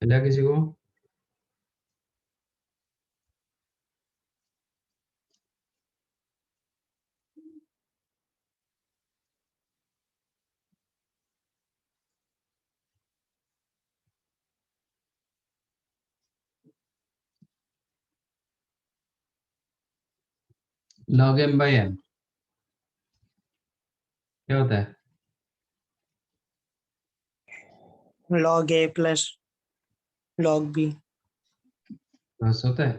मिला किसी को? log m by n क्या होता है? log a plus log b, plus होता है?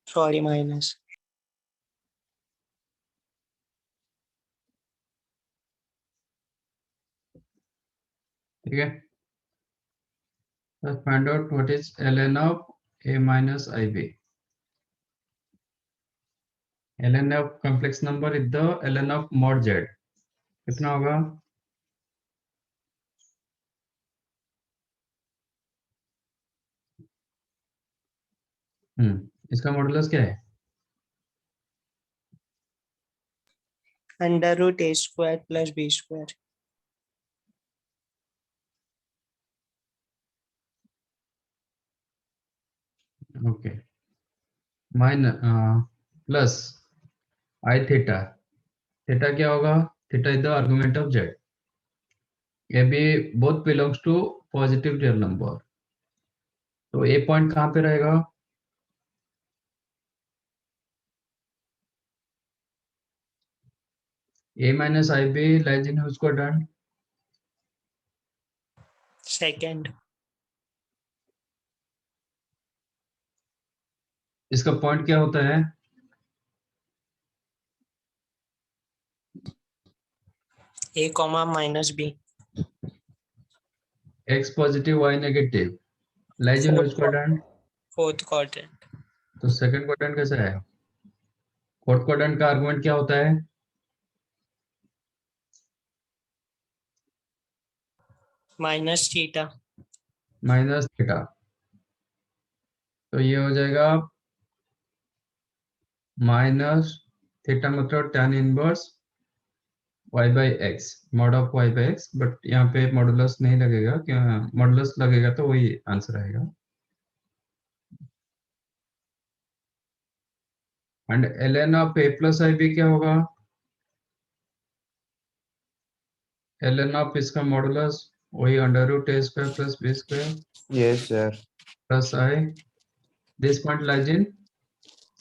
sorry minus. ठीक है, let's find out what is ln of a minus ib. ln of complex number is the ln of mod z. कितना होगा? इसका मॉडुलस क्या है? Under root a square plus b square. Okay, minus plus I theta. Theta क्या होगा? Theta is the argument of Z. ये भी both belongs to positive real number. तो ए पॉइंट कहाँ पे रहेगा? a minus ib lies in whose quadrant? Second. इसका point क्या होता है? A comma minus b. x positive y negative lies in whose quadrant? Fourth quadrant. तो second quadrant कैसा है? फोर्थ क्वाड्रेंट का आर्गुमेंट क्या होता है? Minus theta. Minus theta. तो ये हो जाएगा माइनस थीटा मतलब tan inverse y by x, mod of y by x. But यहाँ पे मॉडुलस नहीं लगेगा, क्या मॉडुलस लगेगा तो वही आंसर आएगा. And ln of a plus I B क्या होगा? ln ऑफ इसका मॉडुलस वही under root A square plus B square Yes, sir. Plus I. This point lies in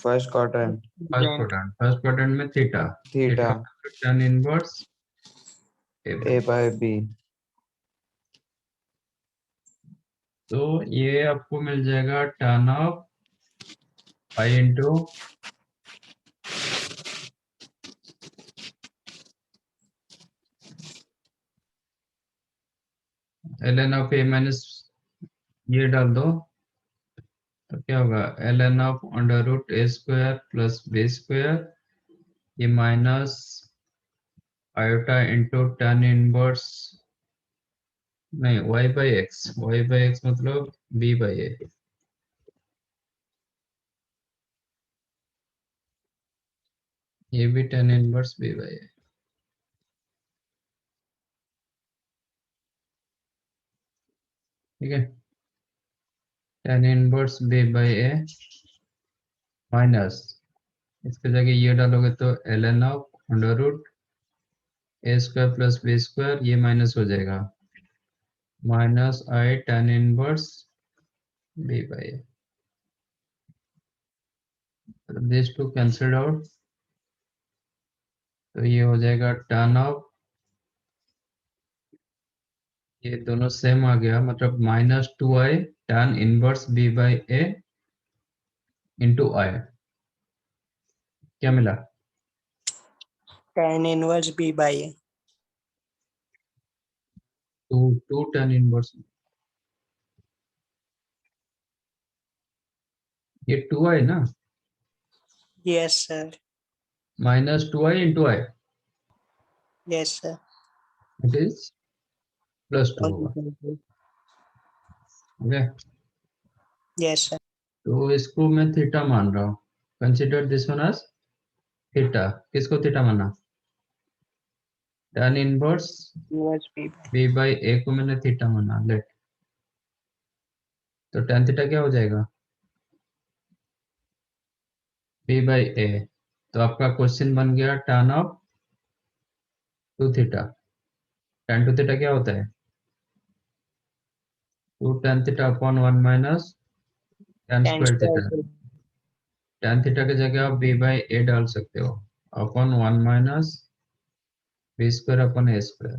First quadrant. First quadrant. First quadrant में theta. Theta. tan inverse A by B. तो ये आपको मिल जाएगा tan of pi into ln of a minus, ये डाल दो तो क्या होगा? ln of under root A square plus B square, ये minus iota into tan inverse, नहीं y बाई एक्स मतलब b बाई ए. ये भी tan inverse b by a. ठीक है, tan inverse b by a minus इसके जगह ये डालोगे तो ln of under root A square plus B square, ये माइनस हो जाएगा minus i tan inverse b by a. This to cancel out, तो ये हो जाएगा tan ऑफ, ये दोनों सेम आ गया मतलब minus two I tan inverse b by A into I. क्या मिला? tan inverse b by a. Two tan inverse, ये टू आई ना, Yes, sir. Minus two I into I, Yes, sir. It is plus two होगा. Okay, Yes, sir. तो इसको मैं theta मान रहा हूँ. Consider this one as theta. किसको थीटा माना? tan inverse Inverse b by. b by A को मैंने थीटा माना. लेट तो tan थीटा क्या हो जाएगा, b बाई ए। तो आपका क्वेश्चन बन गया tan of 2 theta. tan 2 theta क्या होता है, 2 tan theta upon 1 minus tan tan square square theta. theta. tan theta की जगह आप b बाई ए डाल सकते हो, upon 1 minus B square upon A square.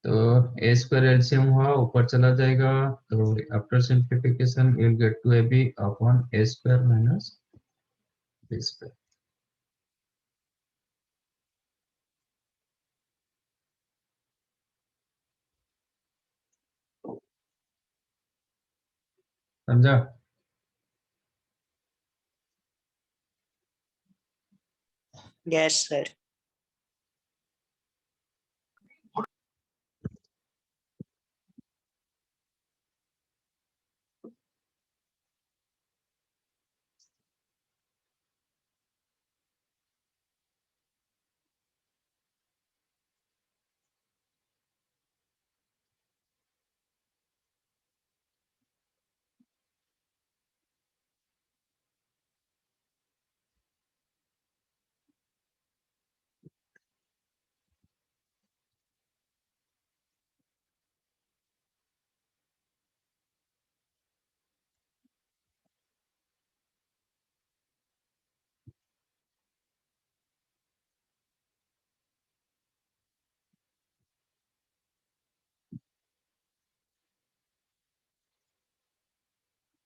तो ए स्क्वायर एलसीएम हुआ, ऊपर चला जाएगा, तो after simplification you will get two A B upon A square minus B square. समझा। Yes, sir.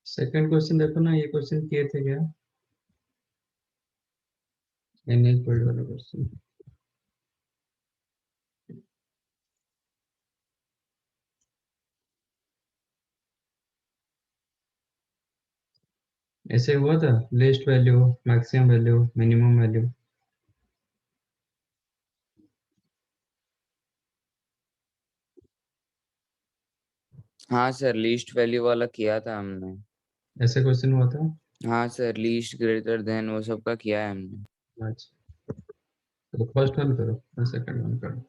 सेकंड क्वेश्चन देखो ना, ये क्वेश्चन किए थे क्या, ये नहीं कोई वाला क्वेश्चन। ऐसे हुआ था, least value, maximum value, minimum value. हाँ सर, लीस्ट वैल्यू वाला किया था हमने। ऐसे क्वेश्चन हुआ था। हाँ सर, लीस्ट ग्रेटर देन वो सब का किया है हमने। अच्छा, तो फर्स्ट वन करो और सेकंड वन करो।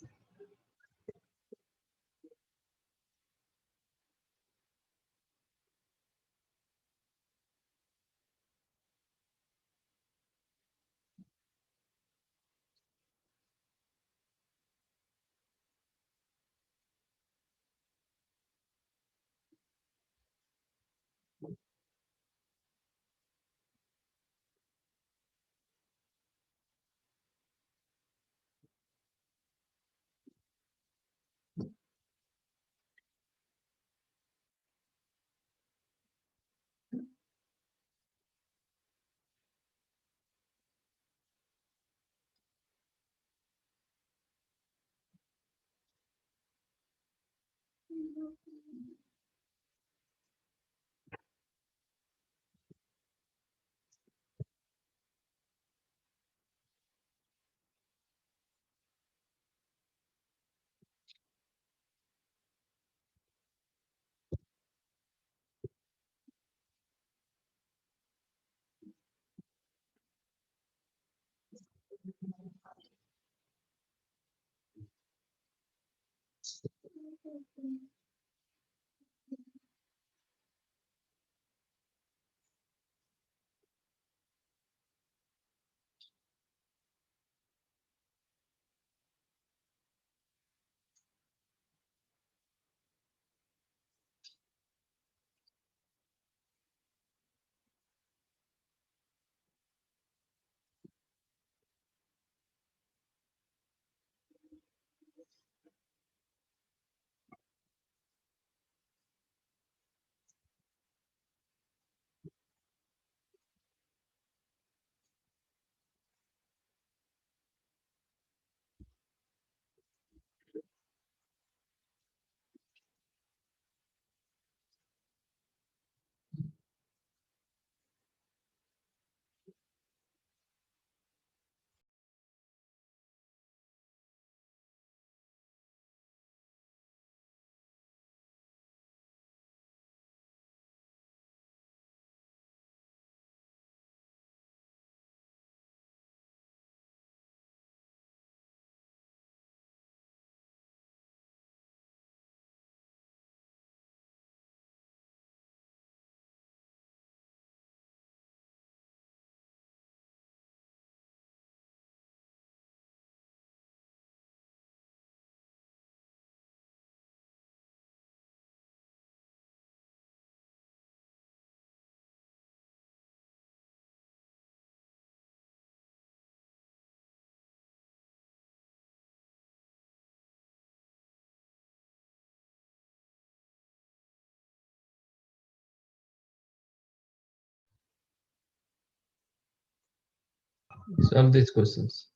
solve these questions.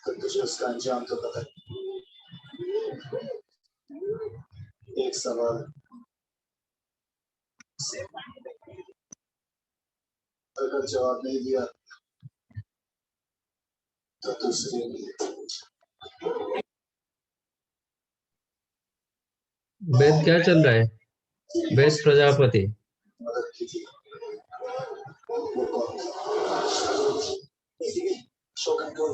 तो तुझे उसका अंजाम तो पता है। एक सवाल, अगर जवाब नहीं दिया तो दूसरे वेद क्या चल रहा है? वेद प्रजापति। मदद कीजिए। वो कौन था? Show control.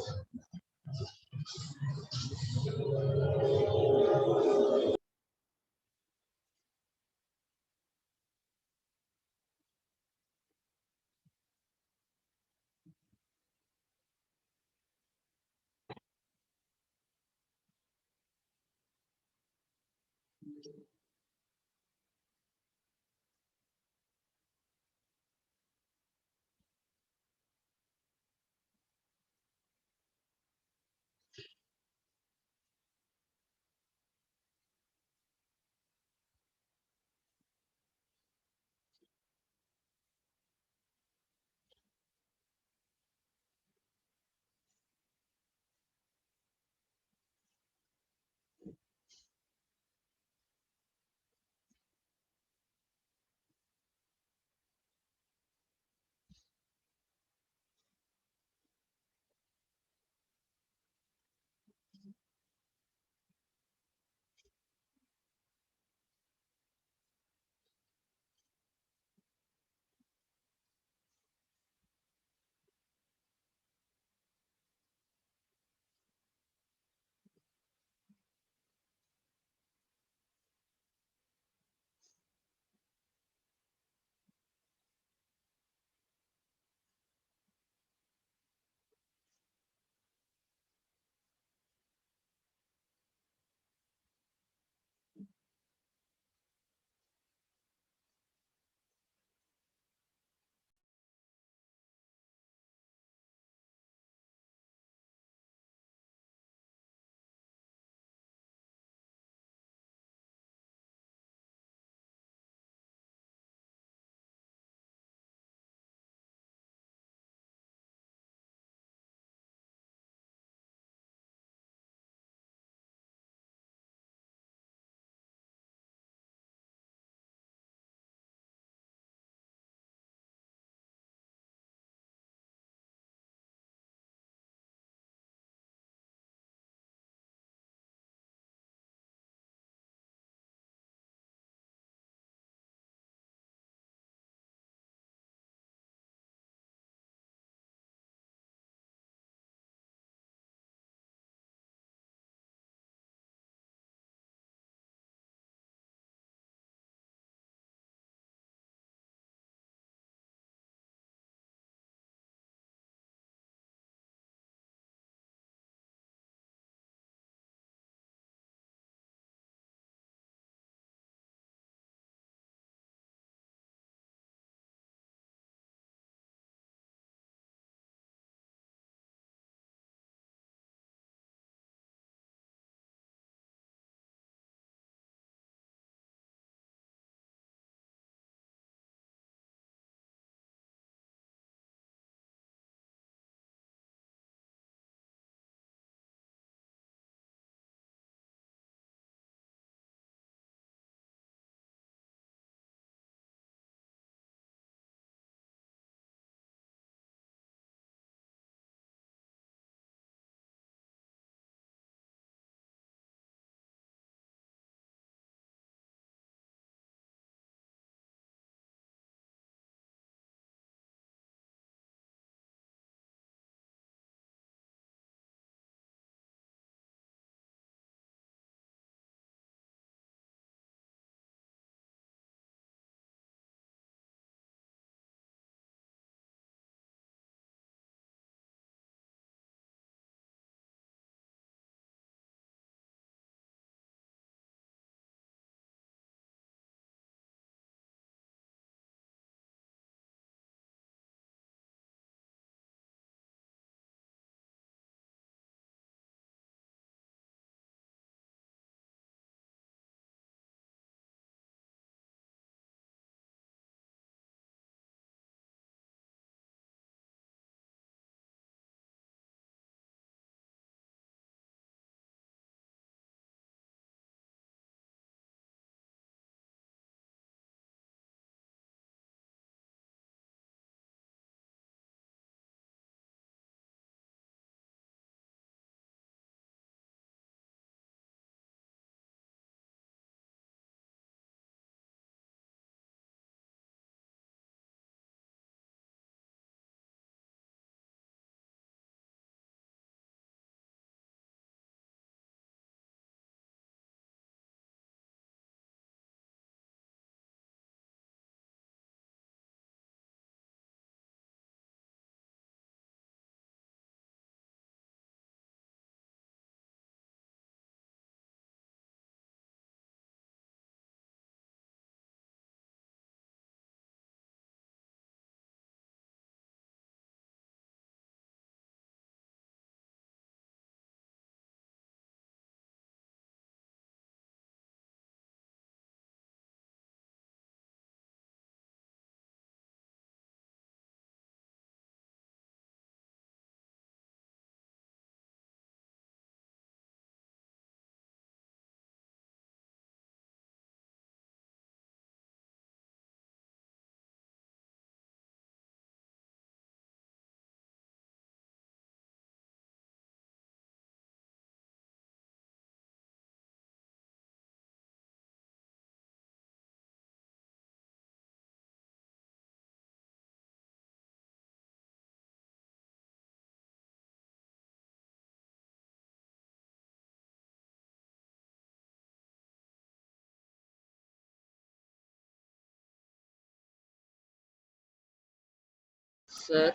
Sir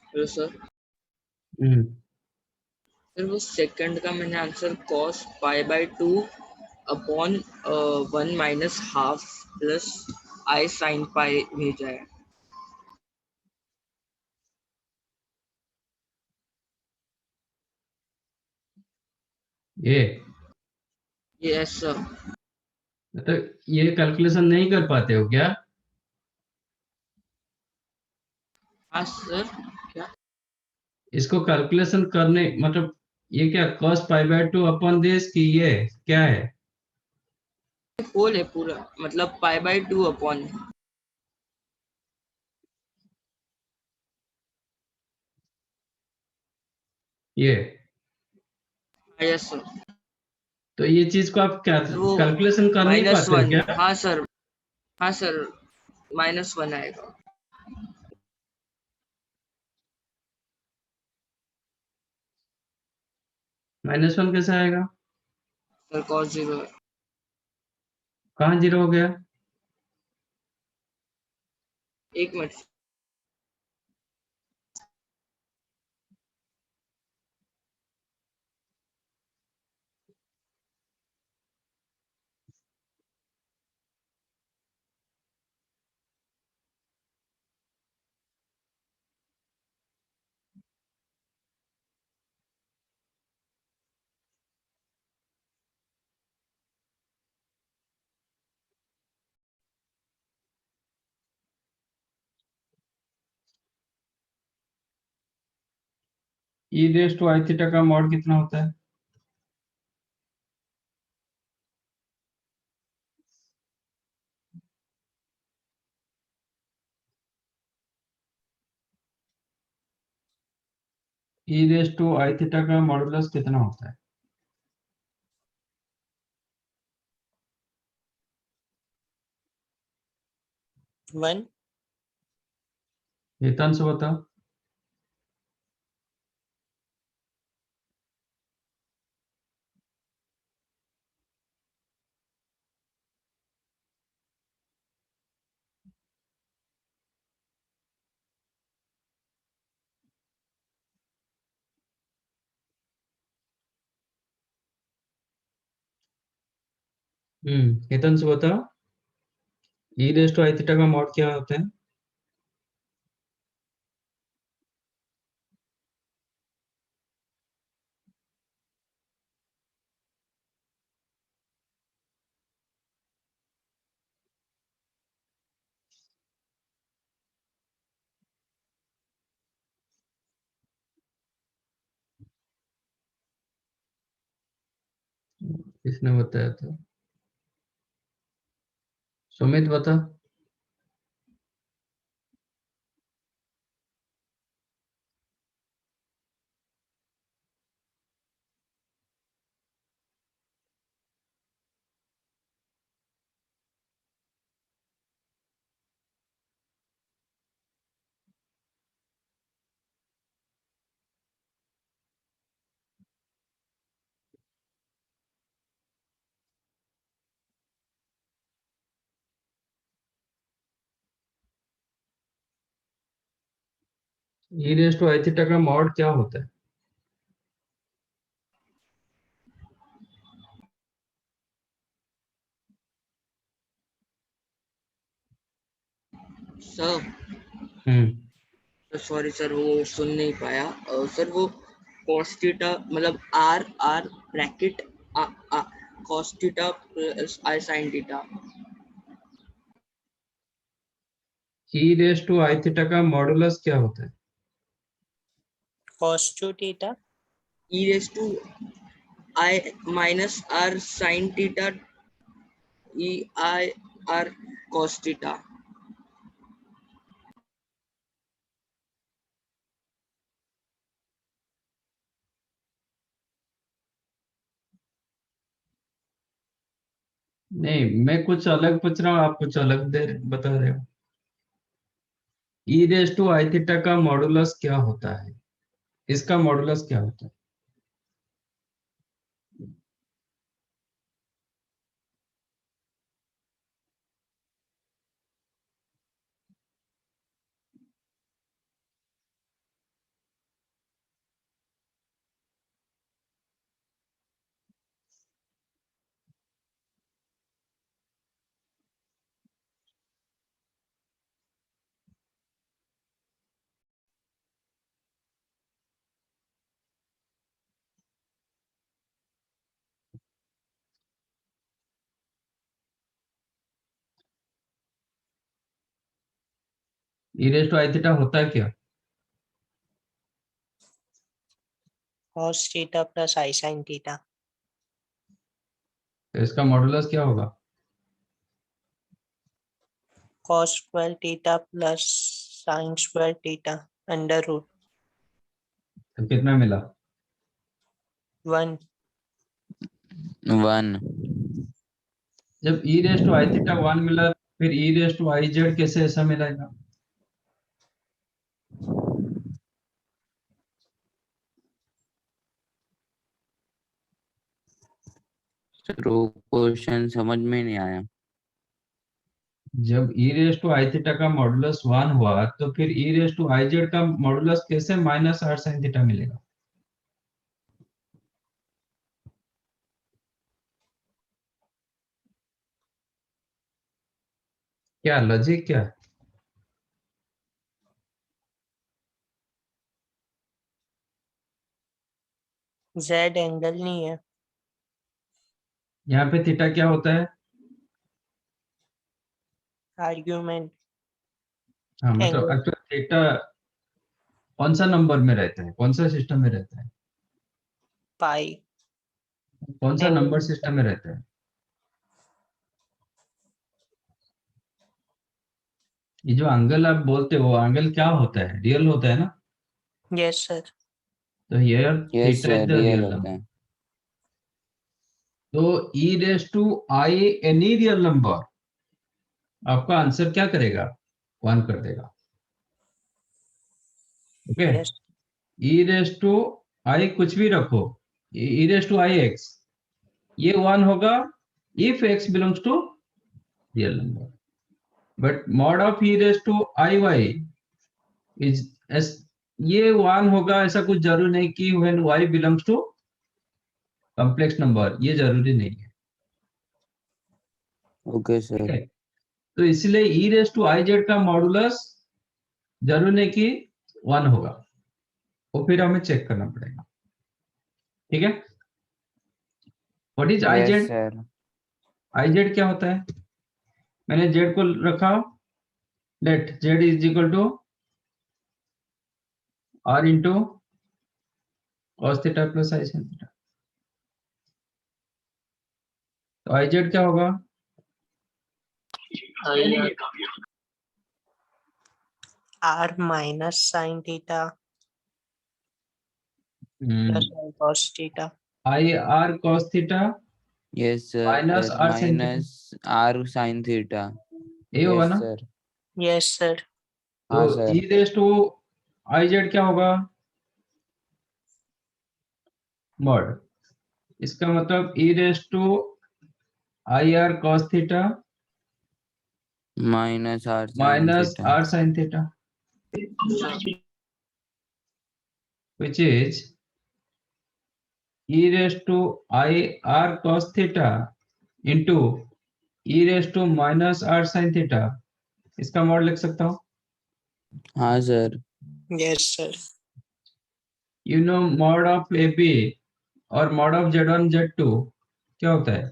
hello sir hmm sir वो सेकंड का मैंने answer cos pi by 2 upon 1 minus half plus I sine pi भेजा है। ये यस सर। तो ये कैलकुलेशन नहीं कर पाते हो क्या? हाँ सर क्या? इसको कैलकुलेशन करने मतलब ये क्या cos pi by 2 upon this की ये क्या है? होल है पूरा मतलब पाई बाय 2 अपॉन। ये यस सर। तो ये चीज को आप क्या वो कैलकुलेशन कर नहीं माइनस पाते हो 1। क्या? हाँ सर। हाँ सर -1 आएगा। -1 कैसे आएगा? सर cos 0 है। कहाँ जीरो हो गया? एक मिनट। E raise to i theta का मॉड कितना होता है? E raise to i theta का मॉडुलस कितना होता है? 1। हितांश बताओ। हितांश बताओ। E raise to i theta का मॉड क्या होता है? किसने बताया था? सुमित बता। E raise to i theta का मॉड क्या होता है? सर सॉरी सर वो सुन नहीं पाया। सर वो cos थीटा मतलब r r bracket cos theta plus I sine theta. E raise to i theta का मॉडुलस क्या होता है? cos 2 theta e raise to i minus are sine theta e i r cos theta. नहीं, मैं कुछ अलग पूछ रहा हूँ, आप कुछ अलग दे बता रहे हो। ई रेस टू आई थीटा का मॉडुलस क्या होता है? इसका मॉडुलस क्या होता है? E raise to i theta होता है क्या? cos theta plus I sin theta. तो इसका मॉडुलस क्या होगा? Cos square theta plus sin square theta under root तो कितना मिला? 1. 1. जब ई रेस टू आई थीटा 1 मिला, फिर ई रेस टू आई जेड कैसे ऐसा मिलेगा? तो क्वेश्चन समझ में नहीं आया. जब ई रेस टू आई थीटा का मॉडुलस 1 हुआ, तो फिर ई रेस टू आई जेड का मॉडुलस कैसे माइनस आर साइन थीटा मिलेगा? क्या लॉजिक क्या है? Z एंगल नहीं है, यहाँ पे थीटा क्या होता है? आर्ग्यूमेंट हाँ, मतलब एंगल एक्चुअल थीटा कौन सा नंबर में रहता है, कौन सा सिस्टम में रहता है, पाई कौन सा एंगल नंबर सिस्टम में रहता है? ये जो एंगल आप बोलते हो, एंगल क्या होता है? रियल होता है ना? Yes sir. तो here yes theta is sir, the real real होता नंबर. है. तो E raise to I any real number, आपका आंसर क्या करेगा? 1 कर देगा. Okay. Yes E raise to I कुछ भी रखो, E raise to I X, ये 1 होगा if X belongs to real number. But mod of E raise to I Y is S, ये 1 होगा ऐसा कुछ जरूरी नहीं कि when y belongs to complex number, ये जरूरी नहीं है. ओके ठीक सर. है. तो इसलिए ई रेस टू आई जेड का मॉडुलस जरूरी नहीं कि 1 होगा, वो फिर हमें चेक करना पड़ेगा. ठीक है. What is i yes z? Sir. I Z क्या होता है? मैंने जेड को रखा, let z is equal to r into cos theta plus i sin theta. तो आई जेड क्या होगा? R minus sin theta plus I cos theta. I R cos theta yes minus sir, R sin theta, minus are sine theta. ये होगा yes ना? Sir. Yes sir. हाँ तो sir. E raise to I Z क्या होगा? Mod. इसका मतलब E raise to I R cos theta minus are sine minus theta. R sin theta, which is e raised to I r cos theta into e raised to minus r sin theta. इसका mod लिख सकता हूँ. हाँ sir. Yes sir. You know mod of AB और mod of Z1 Z2 क्या होता है?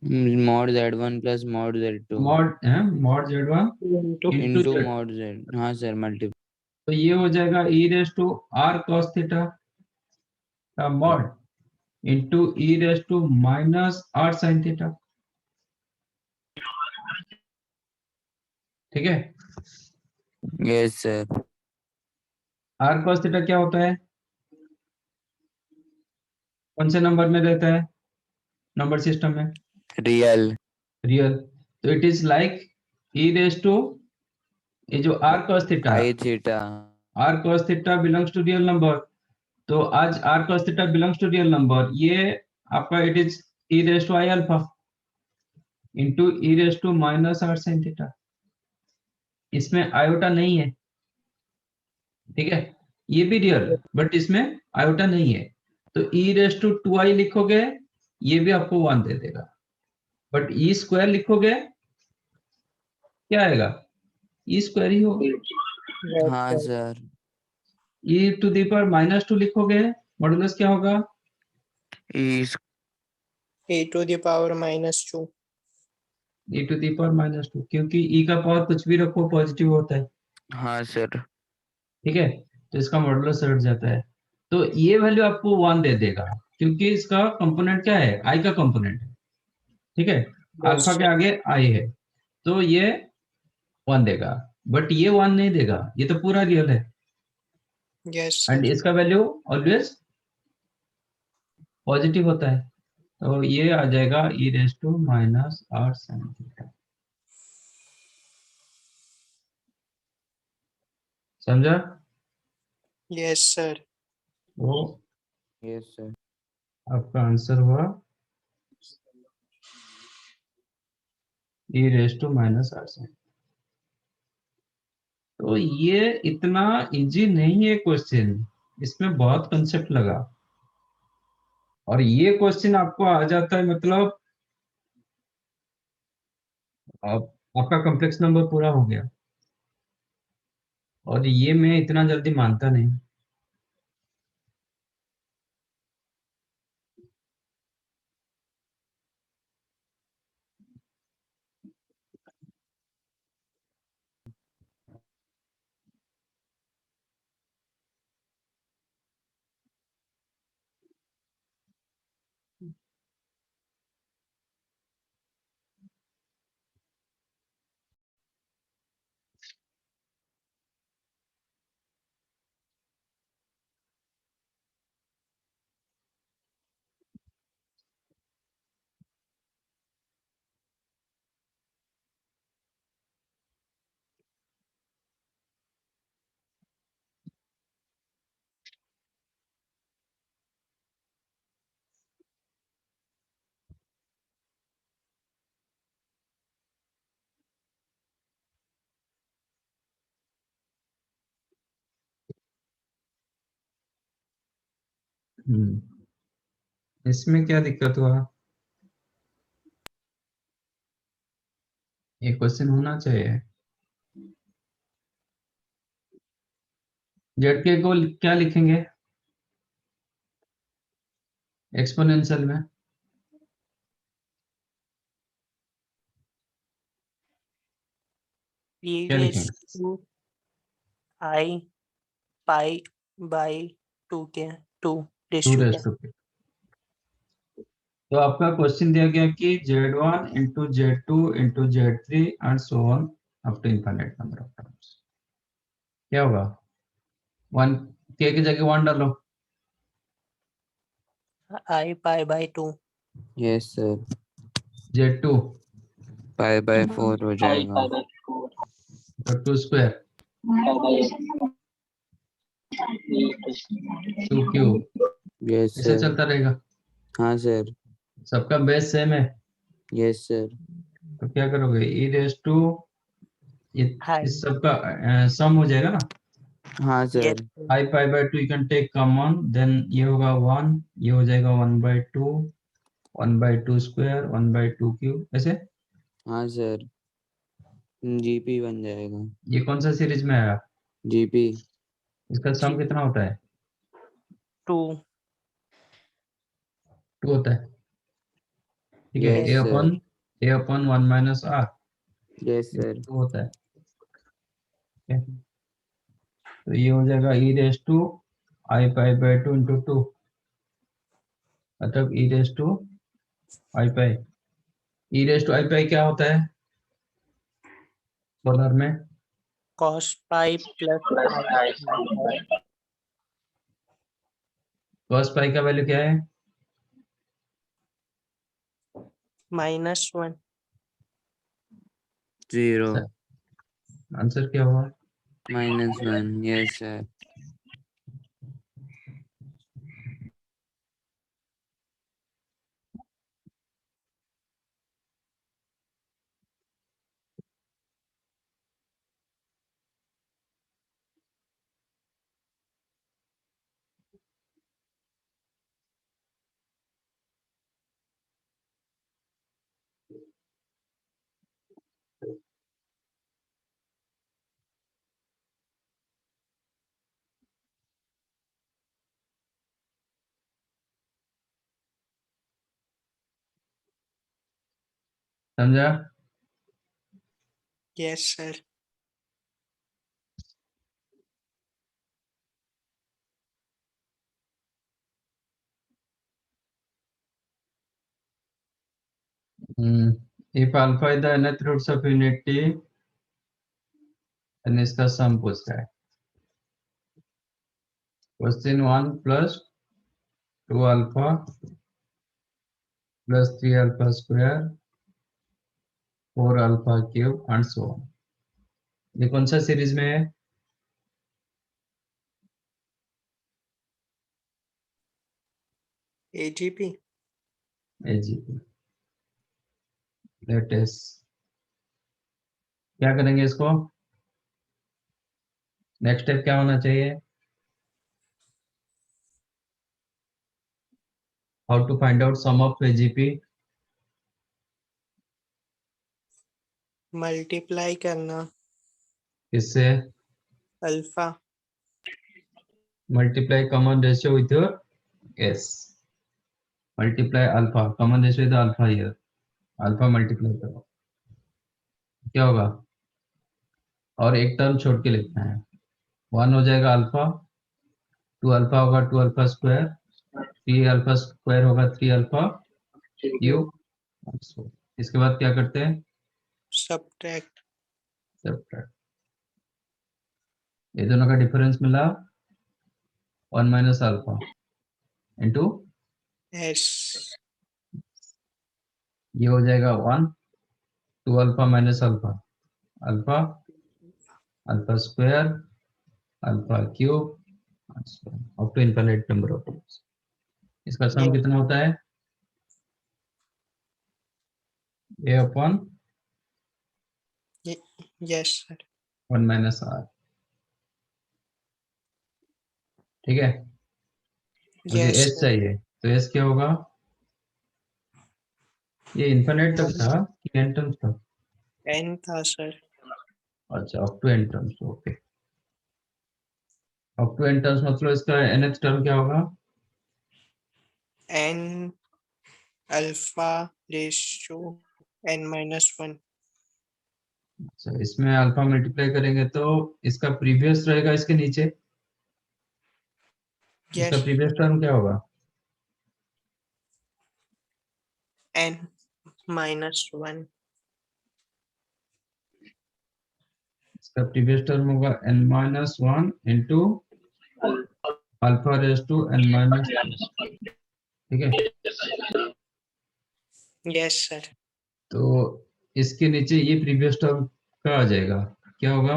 Mod Z1 plus mod Z2 mod Z1 Into into into Z2. Mod Z. हाँ सर, मल्टीपल. तो ये हो जाएगा e raised to r cos theta का mod into e raised to minus r sin theta. ठीक है. Yes sir. r cos theta क्या होता है? कौन से नंबर में रहता है नंबर सिस्टम में? रियल. रियल. तो it is like e raise to, ये जो r cos theta, i theta. r cos theta belongs to real number. तो आज r cos theta belongs to real number, ये आपका it is e raise to i alpha into e raise to minus r sin theta. इसमें iota नहीं है. ठीक है. ये भी रियल, बट इसमें आयोटा नहीं है. तो e रेज टू 2i लिखोगे, ये भी आपको 1 दे देगा. बट ई स्क्वायर लिखोगे, क्या आएगा? ई स्क्वायर ही होगा. हाँ sir. e to the power minus 2 लिखोगे, मॉडुलस क्या होगा? इस A to the power minus 2. e to the power minus 2, क्योंकि e का पावर कुछ भी रखो पॉजिटिव होता है. हाँ सर। ठीक है, तो इसका मॉडुलस हट जाता है, तो ये वैल्यू आपको 1 दे देगा, क्योंकि इसका कंपोनेंट क्या है, आई का कंपोनेंट है। ठीक है, Yes, अल्फा के sir. आगे आई है, तो ये 1 देगा, बट ये 1 नहीं देगा, ये तो पूरा रियल है, Yes, sir. एंड इसका वैल्यू ऑलवेज पॉजिटिव होता है, तो ये आ जाएगा e raise to minus are sine theta. समझा? Yes, sir. वो यस सर। आपका आंसर हुआ e raise to minus are sine. तो ये इतना इजी नहीं है क्वेश्चन, इसमें बहुत कंसेप्ट लगा, और ये क्वेश्चन आपको आ जाता है मतलब आपका कॉम्प्लेक्स नंबर पूरा हो गया, और ये मैं इतना जल्दी मानता नहीं। इसमें क्या दिक्कत हुआ, ये क्वेश्चन होना चाहिए। जेड के को क्या लिखेंगे एक्सपोनेंशियल में? P क्या raised लिखेंगे? to I pi by 2 के 2 raised 2 to रेज क्या? टू के। तो आपका क्वेश्चन दिया गया कि z1 into z2 into z3 and so on up to infinite number of terms. क्या होगा? 1 के की जगह 1 डालो। I pi by 2. Yes sir. z2 pi by 4 हो जाएगा। तो 2 स्क्वायर 2 क्यूब, यस ऐसे सर। चलता रहेगा। हाँ सर। सबका बेस सेम है, यस सर। तो क्या करोगे, e रेज टू Hi. इस सबका सम हो जाएगा ना, हाँ Yes, सर। sir. i pi by 2 you can take common, then ये होगा 1, ये हो जाएगा 1/2, 1/2 स्क्वायर 1/2 क्यूब, ऐसे। हाँ सर। जीपी बन जाएगा। ये कौन सा सीरीज में आया? जीपी। इसका सम कितना होता है? 2. 2 होता है। ठीक है, यस a सर। अपन 1 माइनस आर यस सर। 2 होता है। ठीक है? तो ये हो जाएगा e raise to I pi by 2 into 2, मतलब e raise to I pi. e raise to I pi क्या होता है पोलर में? Cos pi plus I sin pi. cos पाई का वैल्यू क्या है? -1. 0 आंसर क्या हुआ? -1। Yes sir. समझा? Yes, sir. If alpha is the nth roots of unity, and इसका सम पूछ रहा है। Question 1 plus 2 alpha plus 3 alpha square 4 alpha cube and so on. ये कौन सा सीरीज में है? AGP. AGP। लेटेस्ट क्या करेंगे इसको? नेक्स्ट स्टेप क्या होना चाहिए? How to find out sum of AGP? Multiply करना किससे? Alpha. Multiply common ratio with your S। Multiply alpha, common ratio with alpha here. Alpha multiply करो, क्या होगा? और एक टर्म छोड़ के लिखना है। 1 हो जाएगा अल्फा, 2 अल्फा होगा 2 अल्फा स्क्वायर, 3 अल्फा स्क्वायर होगा 3 अल्फा क्यूब। इसके बाद क्या करते हैं? सब्ट्रैक्ट. सब्ट्रैक्ट। ये दोनों का डिफरेंस मिला 1 माइनस अल्फा इंटू S. ये हो जाएगा 1, 2 alpha minus alpha, alpha alpha square alpha cube up to infinite number of terms. इसका सम कितना होता है? A upon Yes sir. 1 minus r। ठीक है, मुझे Yes S sir. चाहिए, तो S क्या होगा? ये इनफिनिट तक था कि n टर्म्स था? N था sir. अच्छा, up to n terms, okay. Up to n terms मतलब इसका nth टर्म क्या होगा? N alpha ratio n-1. अच्छा, इसमें अल्फा मल्टीप्लाई करेंगे तो इसका प्रीवियस रहेगा इसके नीचे। इसका Yes. प्रीवियस टर्म क्या होगा? n-1. इसका प्रीवियस टर्म होगा n minus 1 into alpha raise to n minus 2। ठीक है, Yes sir. तो इसके नीचे ये प्रीवियस टर्म का आ जाएगा, क्या होगा?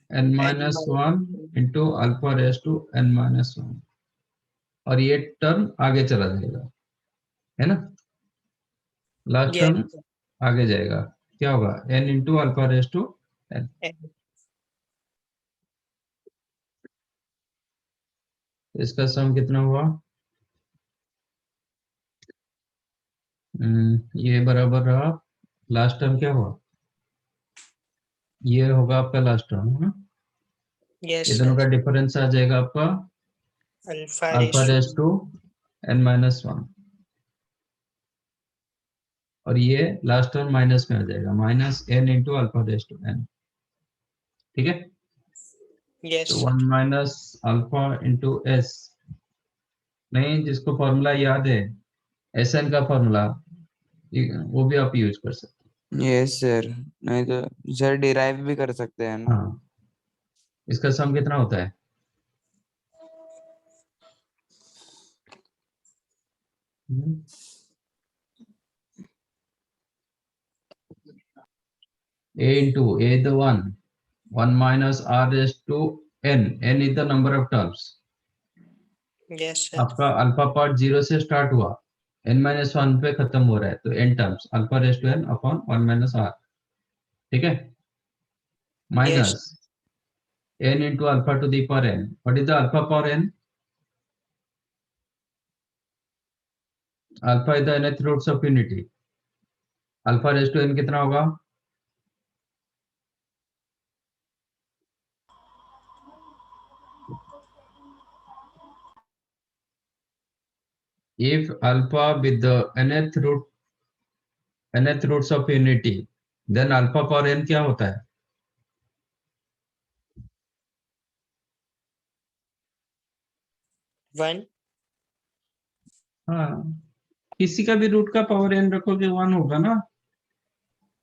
n minus 1 into alpha raise to n minus 1, और ये टर्म आगे चला जाएगा, है ना? Last Yes. टर्म आगे जाएगा, क्या होगा? n into alpha raise to n। N. इसका सम कितना हुआ? ये बराबर रहा, लास्ट टर्म क्या हुआ? ये होगा आपका लास्ट टर्म, है ना? Yes ये sir. दोनों का डिफरेंस आ जाएगा आपका alpha alpha ratio raise to n minus 1, और ये लास्ट टर्म माइनस में आ जाएगा, minus n into alpha raise to n। ठीक है, Yes तो sir. 1 minus alpha into s, नहीं जिसको फॉर्मूला याद है Sn का फॉर्मूला, वो भी आप यूज कर सकते यस सर, नहीं तो सर डिराइव भी कर सकते हैं हैं। ना। हाँ, इसका सम कितना होता है? a into a is the 1 minus r raised to n is the number of terms। Yes sir. आपका अल्फा पार्ट 0 से स्टार्ट हुआ, n माइनस 1 पे खत्म हो रहा है, तो n terms alpha raise to n upon 1 minus r। ठीक है, Yes. Minus n into alpha to the power n। What is the alpha power n? Alpha is the nth roots of unity. Alpha raise to n कितना होगा? If alpha with the nth roots of unity, then alpha power n क्या होता है? 1. हाँ, किसी का भी root का पावर n रखोगे 1 होगा ना,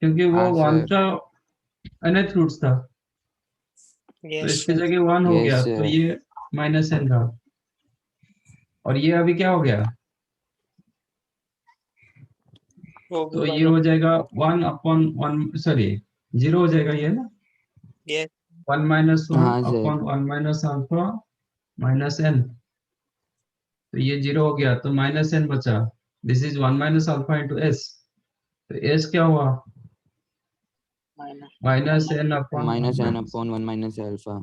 क्योंकि वो हाँ 1 सर। का nth रूट्स था, तो Yes, इसकी sir. जगह 1 हो गया, यस तो सर। ये माइनस n रहा। और ये अभी क्या हो गया, वो भी तो ये one हो of- जाएगा 1 अपॉन 1, सॉरी 0 हो जाएगा ये ना, Yes. 1 माइनस 1 हाँ sir. Upon 1 minus alpha minus n, तो ये 0 हो गया, तो माइनस n बचा। This is 1 minus alpha into s, तो s क्या हुआ, Minus. Minus n upon minus n upon 1 minus alpha.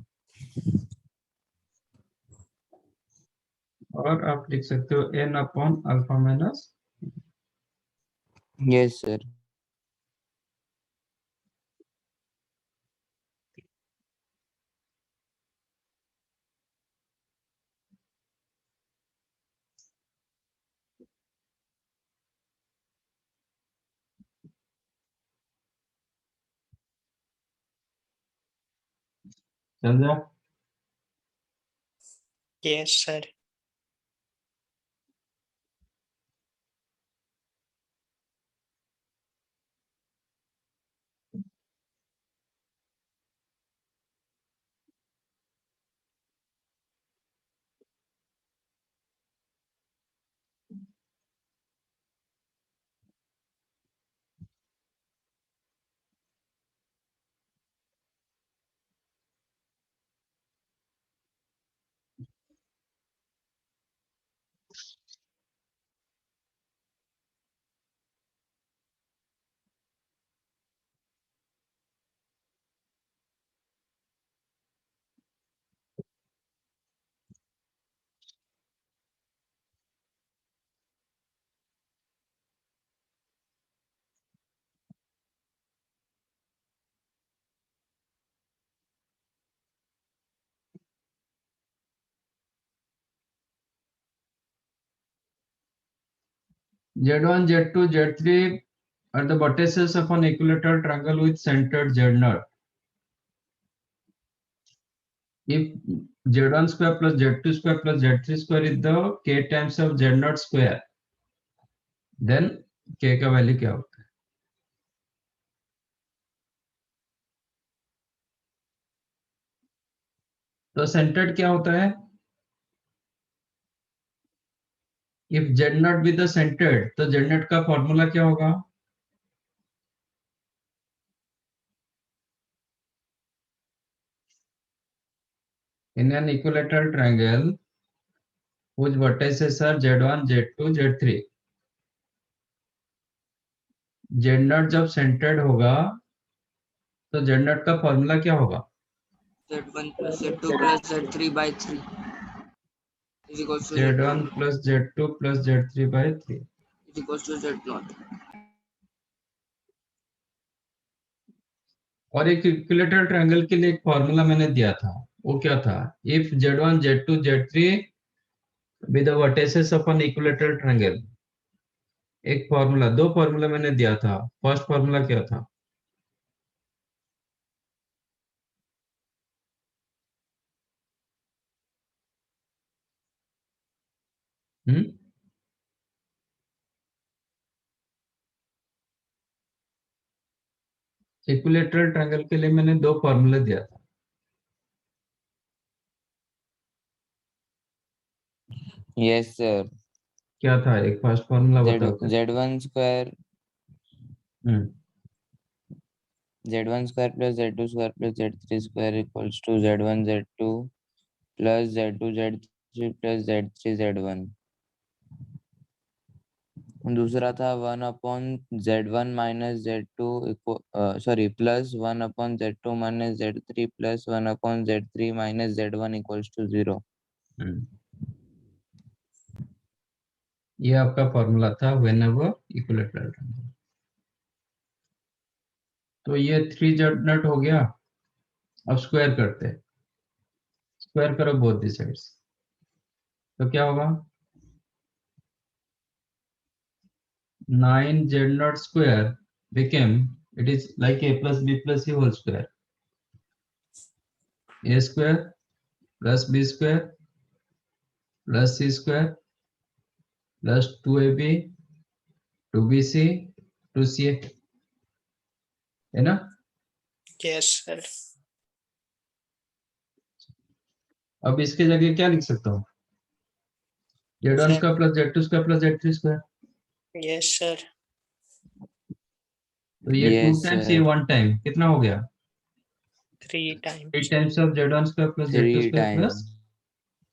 और आप लिख सकते हो n upon alpha minus. Yes sir. चल जा। Yes, sir. Z1, Z2, Z3 are the vertices of an equilateral triangle with centered Z0. If Z1 square plus Z2 square plus Z3 square is the k times of Z0 square, then k का value क्या होता है? तो centred क्या होता है? If Z0 be the centered, तो Z0 का फॉर्मूला क्या होगा? In an equilateral triangle whose vertices are Z1, Z2, Z3, Z0 जब सेंटर्ड होगा तो Z0 का फॉर्मूला क्या होगा? Z1 plus Z2 plus Z3 by 3 is equals to Z1 Z0 plus Z2 plus Z3 by 3. is equals to Z0. और एक equilateral triangle के लिए एक फॉर्मूला मैंने दिया था, वो क्या था? If Z1, Z2, Z3 be the vertices of an equilateral triangle, एक फॉर्मूला, दो फॉर्मूला मैंने दिया था। फर्स्ट फॉर्मूला क्या था? इक्विलेटरल ट्रायंगल के लिए मैंने दो फॉर्मूला दिया था। Yes sir. क्या था? एक फर्स्ट फॉर्मूला बताओ। Z1 square hmm Z1 square plus Z2 square plus Z3 square equals to Z1 Z2 plus Z2 Z3 plus Z3 Z1। दूसरा था 1 upon Z1 minus Z2 sorry plus 1 upon Z2 minus Z3 plus 1 upon Z3 minus Z1 equals to 0। ये आपका formula था whenever equilateral triangle. तो ये 3Z0 हो गया। अब स्क्वायर करते हैं, स्क्वायर करो बोथ दी साइड्स, तो क्या होगा? 9Z0 square became, it is like a plus b plus c whole square, a square plus b square plus c square plus 2ab 2BC 2CA है ना। Yes, sir. अब इसके जगह क्या लिख सकता हूँ, Z1 square plus Z2 square plus Z3 square. Yes, sir. तो ये 2 Yes, टाइम्स sir. ये 1 टाइम कितना हो गया, 3 3 times. Times of Z1 square plus Z2 3 square plus times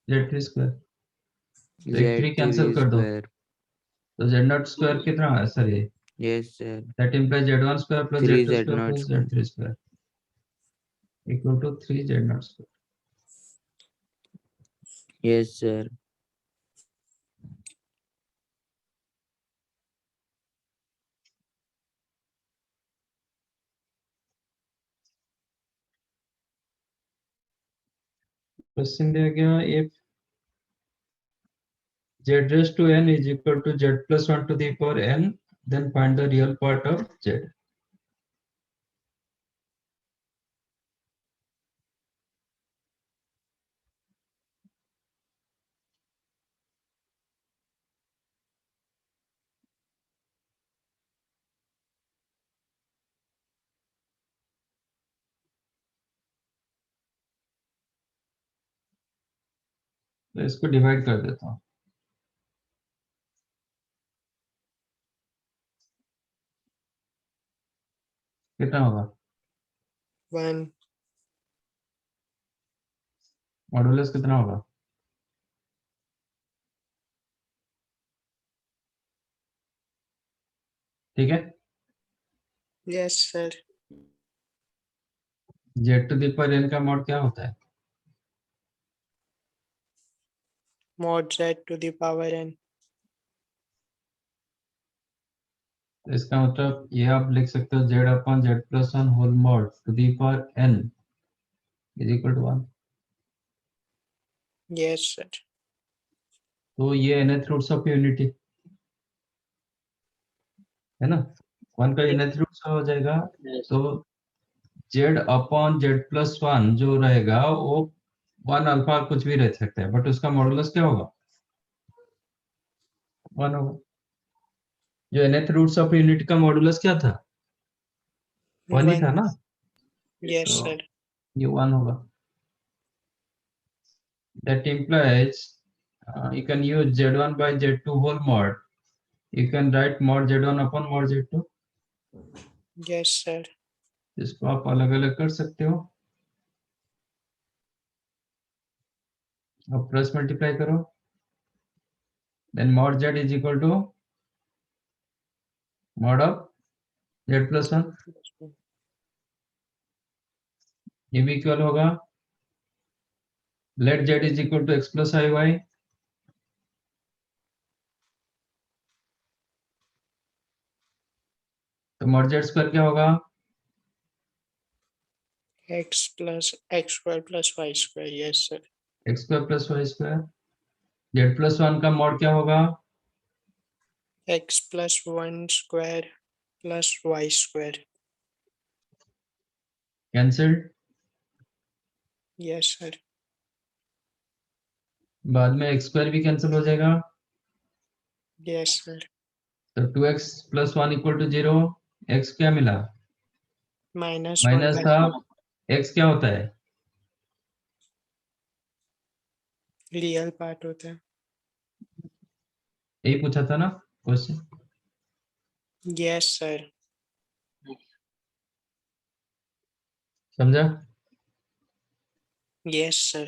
Z3 square. तो एक 3 Z3 कैंसिल कर दो, square. तो Z0 स्क्वायर कितना है सर ये, Yes, sir. That implies Z1 square plus 3 Z2 square Z0 plus square. Z3 square equal to 3 Z0 square. Yes, sir. Question दिया गया, if Z raised to n is equal to Z plus 1 to the power n, then find the real part of Z। तो इसको divide कर देता हूँ, कितना होगा, 1. Modulus कितना होगा, ठीक है। Yes, sir. Z to the power n का मॉड क्या होता है, Mod Z to the power n. तो इसका मतलब ये आप लिख सकते हो Z upon Z plus 1 whole mod to the power n is equal to 1। Yes, sir. तो ये nth रूट्स ऑफ यूनिटी है ना, 1 का nth रूट हो जाएगा। Yes. तो Z अपॉन Z प्लस 1 जो रहेगा वो 1 अल्फा कुछ भी रह सकता है, बट उसका मॉडुलस क्या होगा, 1 होगा। जो nth रूट्स ऑफ यूनिट का मॉडुलस क्या था, 1 ही था 1. ना, Yes, तो sir. ये 1 होगा। That implies you can use Z1 by Z2 whole mod, you can write mod Z1 upon mod Z2, Yes, sir. इसको आप अलग अलग कर सकते हो। अब प्लस मल्टीप्लाई करो, then mod Z is equal to mod of Z plus 1, ये भी इक्वल होगा let Z is equal to x plus i y. तो mod Z स्क्वायर क्या होगा, X plus X square plus Y square. Yes, sir. x square plus y square. Z plus 1 का mod क्या होगा, X plus 1 square plus Y square. Cancelled. Yes, sir. बाद में x square भी cancel हो जाएगा, Yes, sir. तो 2x plus 1 equal to 0, x क्या मिला, Minus 1 माइनस by था, x क्या होता है, real part होता है. यही पूछा था ना क्वेश्चन, Yes, sir. समझा। Yes, sir.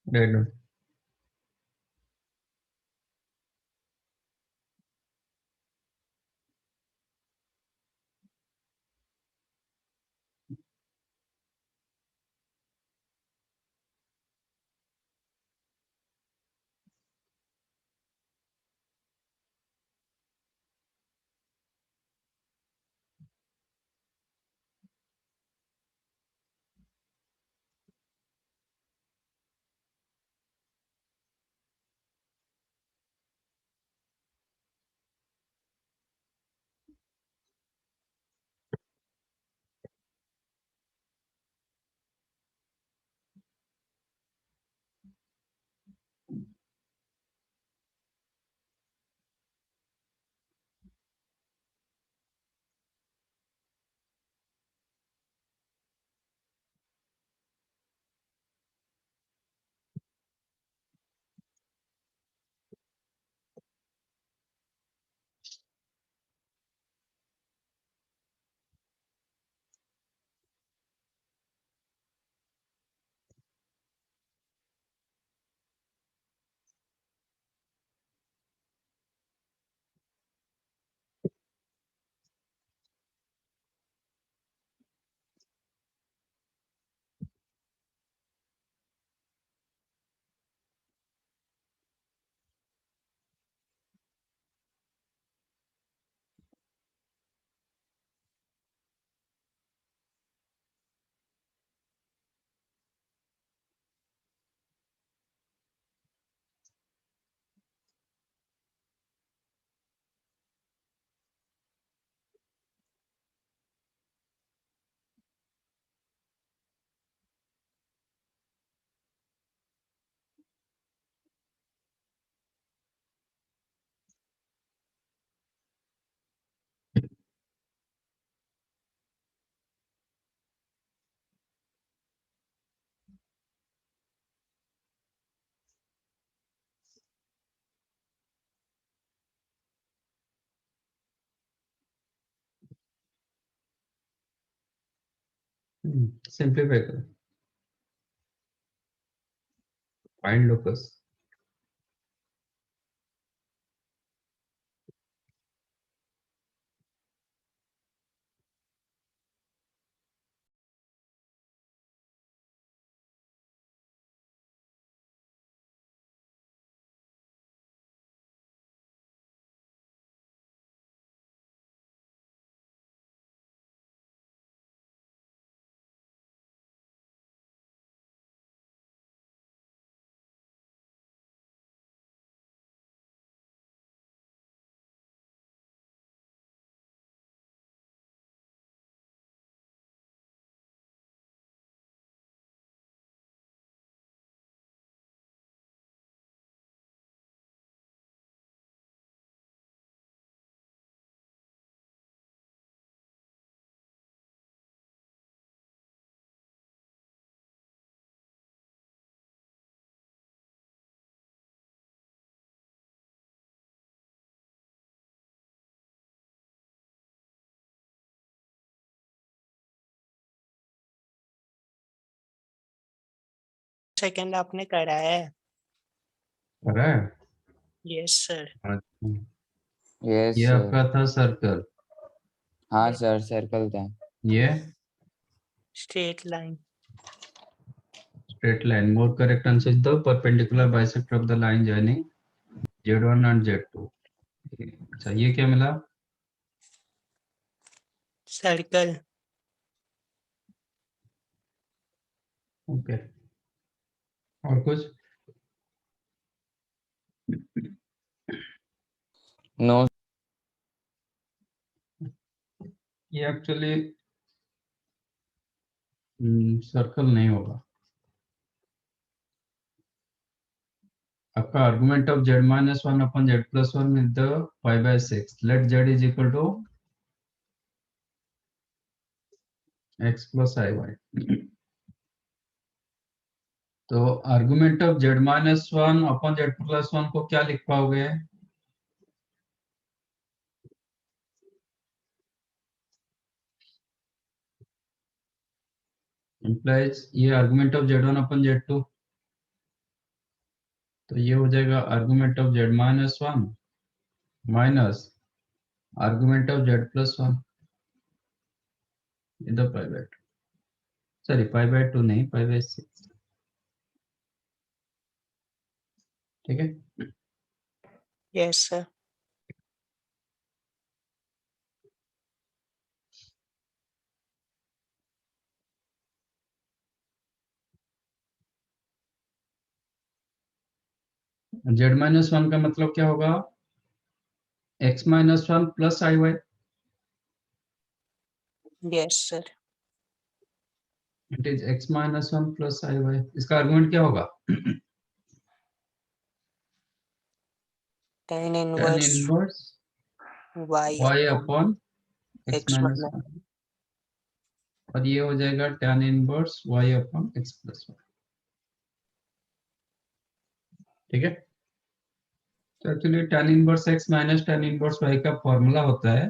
Right, right. Simplify करो, फाइंड लोकस। सेकंड आपने करा है? करा है? Yes sir. अच्छा, यस ये सर। आपका था सर्कल, हाँ सर, सर्कल था। ये straight line. straight line. More correct answer is the perpendicular bisector of the line joining Z1 and Z2. अच्छा, ये क्या मिला? सर्कल। ओके, और कुछ? नो ये एक्चुअली सर्कल नहीं होगा। आपका argument of z minus 1 upon z plus 1 with the pi by 6. Let z is equal to x plus iy. तो argument of z minus 1 upon z plus 1 को क्या लिख पाओगे? implies ये argument of z1 upon z2, तो ये हो जाएगा argument of z minus 1 minus argument of z plus 1 in the pi by 2. Sorry, pi by 2 नहीं, pi by 6. ठीक है? Yes sir. z minus 1 का मतलब क्या होगा? x minus 1 plus iy. Yes sir. It is x minus 1 plus iy. इसका argument क्या होगा? tan tan inverse inverse y upon x x minus 1, और ये हो जाएगा tan inverse y upon x plus 1. ठीक है? तो actually tan inverse x minus tan inverse y का फॉर्मूला होता है,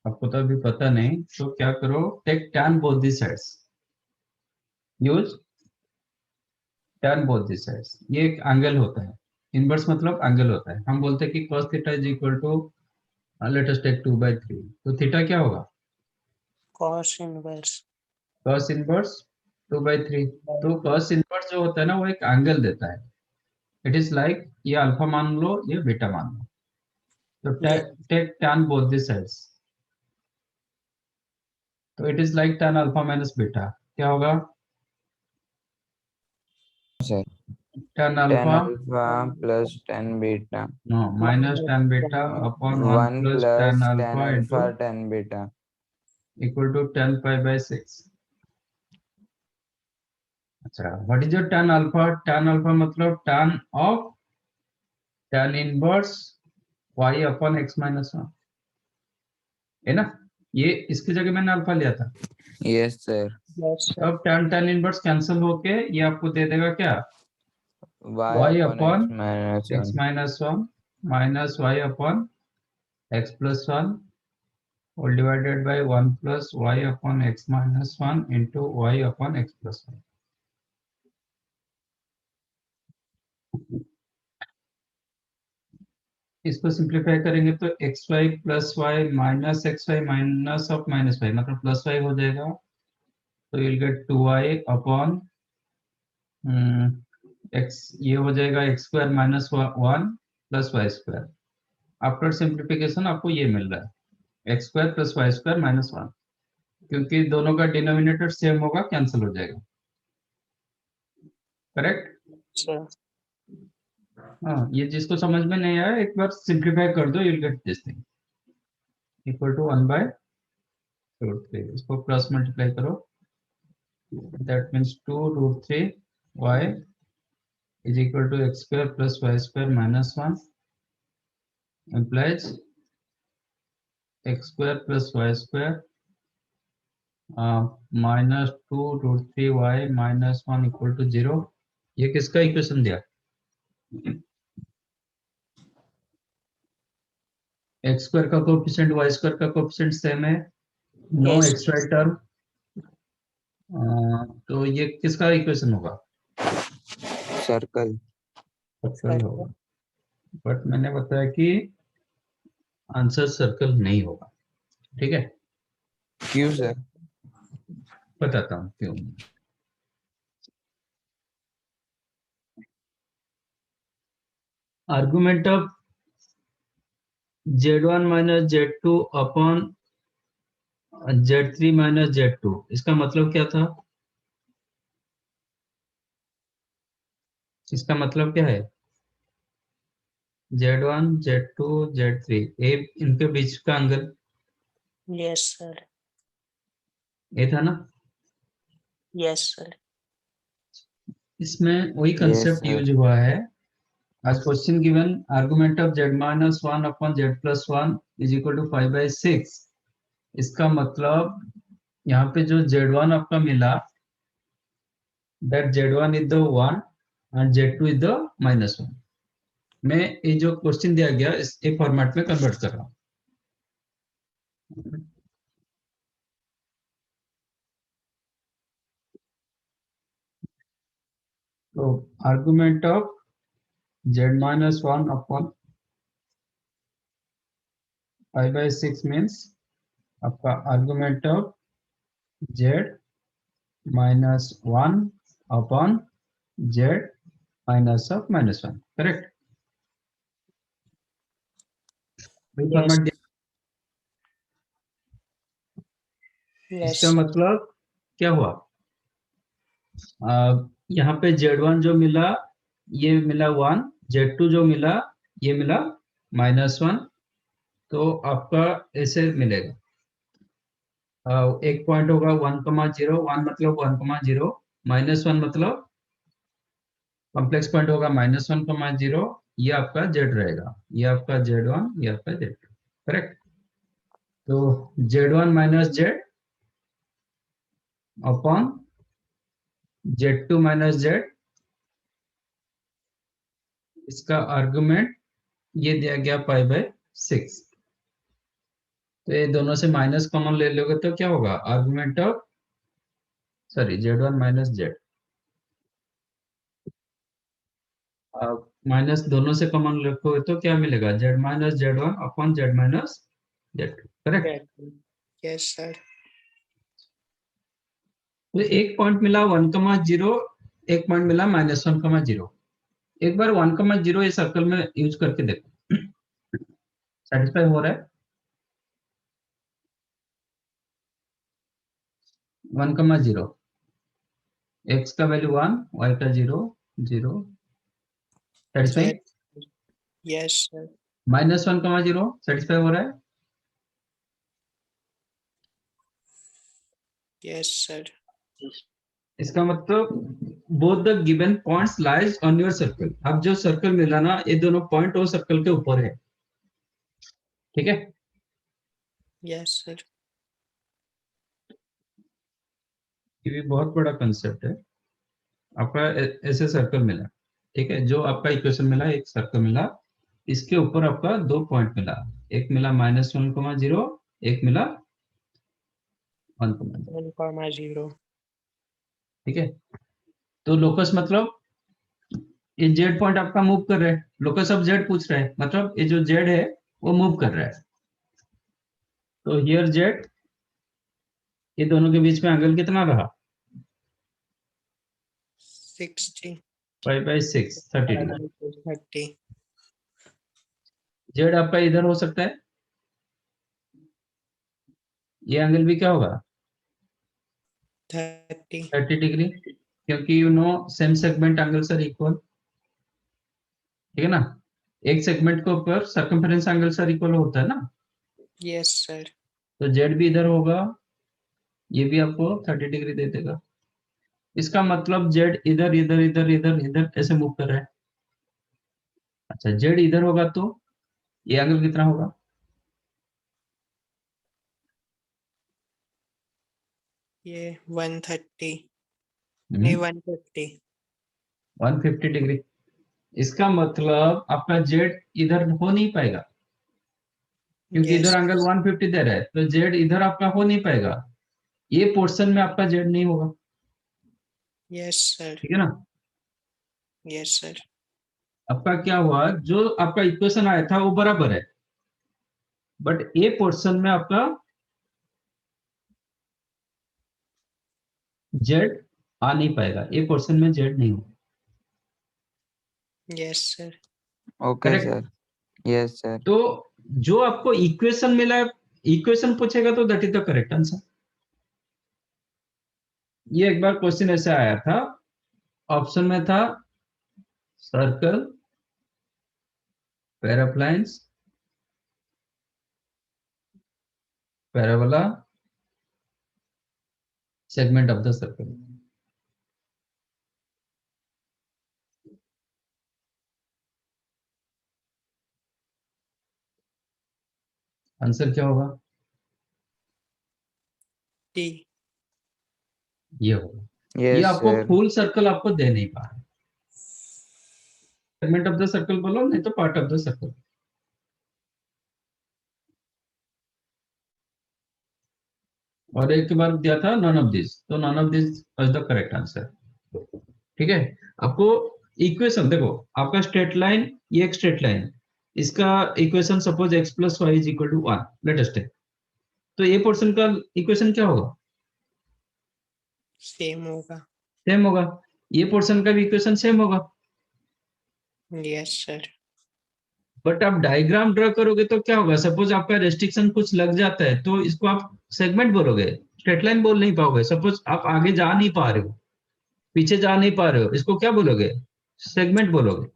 आपको तो अभी पता नहीं, तो क्या करो, take tan both the sides, use tan both the sides. ये एक एंगल होता है, इनवर्स मतलब एंगल होता है. हम बोलते हैं कि cos थीटा is equal to, let us take 2/3. तो थीटा क्या होगा? cos inverse cos inverse 2/3. तो cos इनवर्स जो होता है ना, वो एक एंगल देता है. इट इज लाइक ये अल्फा मान लो, ये बीटा मान लो. तो take tan both the sides, तो it is like tan alpha minus beta. क्या होगा? Sir, tan tan alpha alpha plus tan beta, no minus tan beta upon 1 1 plus tan plus tan alpha alpha into tan beta equal to tan pi by 6. अच्छा, what is your tan alpha? tan alpha मतलब tan of tan inverse y upon x minus 1 है ना. ये इसकी जगह मैंने alpha लिया था. Yes sir. Yes sir. अब tan इनवर्स कैंसिल होके ये आपको दे देगा क्या? y y upon upon x minus x 1 minus 1 minus y upon x plus 1 all divided by 1 plus y upon x minus 1 into y upon x plus 1. इसको simplify करेंगे तो x y plus y minus x y minus of minus y मतलब plus y हो जाएगा, तो will get 2y upon x, ये हो जाएगा x square minus 1 plus y square. After simplification आपको ये मिल रहा है x square plus y square minus 1, क्योंकि दोनों का डिनोमिनेटर सेम होगा, कैंसिल हो जाएगा। करेक्ट? Sir. हाँ, ये जिसको समझ में नहीं आया एक बार सिंप्लीफाई कर दो, you'll get this thing equal to 1 by root 3। इसको प्लस मल्टीप्लाई करो, that means 2 root 3 y is equal to x square plus y square minus 1 implies x square plus y square minus 2 root 3 y minus 1 equal to 0। ये किसका equation दिया? x square का coefficient y square का coefficient same है, no Yes. X y term, तो ये किसका equation होगा? सर्कल। सर्कल होगा, बट मैंने बताया कि आंसर सर्कल नहीं होगा। ठीक है, क्यों सर? बताता हूँ क्यों। Argument of z1 minus z2 upon z3 minus z2, इसका मतलब क्या था? इसका मतलब क्या है? z1 z2 z3, ये इनके बीच का एंगल Yes, sir. ये था ना। Yes, sir. इसमें वही Yes, कंसेप्ट sir. यूज हुआ है। आज question given argument of z minus 1 upon z plus 1 is equal to 5/6। इसका मतलब यहाँ पे जो z1 आपका मिला, that z1 is the 1 and z2 is the -1। मैं ये जो क्वेश्चन दिया गया इस फॉर्मेट में कन्वर्ट कर रहा हूँ। तो argument of z minus 1 upon 5/6 means आपका argument of z minus 1 upon z minus of -1। Correct? वही Yes. फॉर्मेट। Yes. इसका मतलब क्या हुआ? यहाँ पे z1 जो मिला ये मिला 1, z2 जो मिला ये मिला -1, तो आपका ऐसे मिलेगा। एक पॉइंट होगा 1,0, 1 मतलब 1,0, -1 मतलब कॉम्प्लेक्स पॉइंट होगा -1,0, ये आपका z रहेगा, ये आपका z1, ये आपका z2। करेक्ट? तो z1 minus z upon z2 minus z, इसका आर्गुमेंट ये दिया गया 5/6। तो ये दोनों से माइनस कॉमन ले लोगे तो क्या होगा? Argument of z1 minus z, minus दोनों से कॉमन रखोगे तो क्या मिलेगा? z minus z1 upon z minus z2। Correct? Yes, sir. तो एक पॉइंट मिला 1,0, एक पॉइंट मिला -1,0। एक बार 1,0 ये सर्कल में यूज करके देखो, सेटिस्फाई हो रहा है? 1,0, x का वैल्यू 1, y का 0, 0, सेटिस्फाई। Yes, sir. -1,0 सेटिस्फाई हो रहा है? Yes, sir. इसका मतलब both the given points lies on your circle. अब जो सर्कल मिला ना, ये दोनों पॉइंट वो सर्कल के ऊपर है। ठीक है? Yes, sir. ये भी बहुत बड़ा कंसेप्ट है। आपका ऐसे सर्कल मिला, ठीक है, जो आपका इक्वेशन मिला, एक सर्कल मिला, इसके ऊपर आपका 2 पॉइंट मिला, एक मिला -1,0 एक मिला 1, 1,0. ठीक है। तो लोकस मतलब ये जेड पॉइंट आपका मूव कर रहा है, लोकस ऑफ जेड पूछ रहा है, मतलब ये जो जेड है वो मूव कर रहा है। तो हियर जेड, ये दोनों के बीच में एंगल कितना रहा? 60. 5/6 30 डिग्री। 30. जेड आपका इधर हो सकता है, ये एंगल भी क्या होगा? 30. 30 डिग्री, क्योंकि you know same segment angles are equal, ठीक है ना। एक सेगमेंट के ऊपर सर्कमफेरेंस एंगल्स आर इक्वल होता है ना। Yes, sir. तो जेड भी इधर होगा, ये भी आपको 30 डिग्री दे देगा। इसका मतलब जेड इधर इधर इधर इधर इधर ऐसे मूव कर रहा है। अच्छा, जेड इधर होगा तो ये एंगल कितना होगा? ये 130. नहीं, 150. 150 डिग्री। इसका मतलब आपका जेड इधर हो नहीं पाएगा, क्योंकि Yes. इधर एंगल 150 दे रहा है, तो जेड इधर आपका हो नहीं पाएगा, ये पोर्शन में आपका जेड नहीं होगा, Yes, sir. ठीक है ना। Yes, sir. आपका क्या हुआ, जो आपका इक्वेशन आया था वो बराबर है, बट ये पोर्शन में आपका जेड आ नहीं पाएगा, ये पोर्शन में जेड नहीं होगा। Yes, sir. Okay, correct. sir. Yes, sir. तो जो आपको इक्वेशन मिला है, इक्वेशन पूछेगा तो that is the correct answer. ये एक बार क्वेश्चन ऐसे आया था, ऑप्शन में था circle, parallel lines, parabola, segment of the circle. Answer क्या होगा? T. ये होगा। ये Yes, आपको sir. फुल सर्कल आपको दे नहीं पा रहा, सेगमेंट ऑफ द सर्कल बोलो, नहीं तो पार्ट ऑफ द सर्कल। और एक बार दिया था नन ऑफ दिस, तो none of this is the correct answer, ठीक है। आपको इक्वेशन देखो, आपका स्ट्रेट लाइन, ये एक स्ट्रेट लाइन, इसका equation suppose x + y = 1, let us take. तो ये पोर्शन का इक्वेशन क्या होगा? Same होगा. सेम होगा। ये पोर्शन का भी इक्वेशन सेम होगा। Yes, sir. बट आप डायग्राम ड्रा करोगे तो क्या होगा, सपोज आपका रेस्ट्रिक्शन कुछ लग जाता है तो इसको आप सेगमेंट बोलोगे, स्ट्रेट लाइन बोल नहीं पाओगे। सपोज आप आगे जा नहीं पा रहे हो, पीछे जा नहीं पा रहे हो, इसको क्या बोलोगे? सेगमेंट बोलोगे।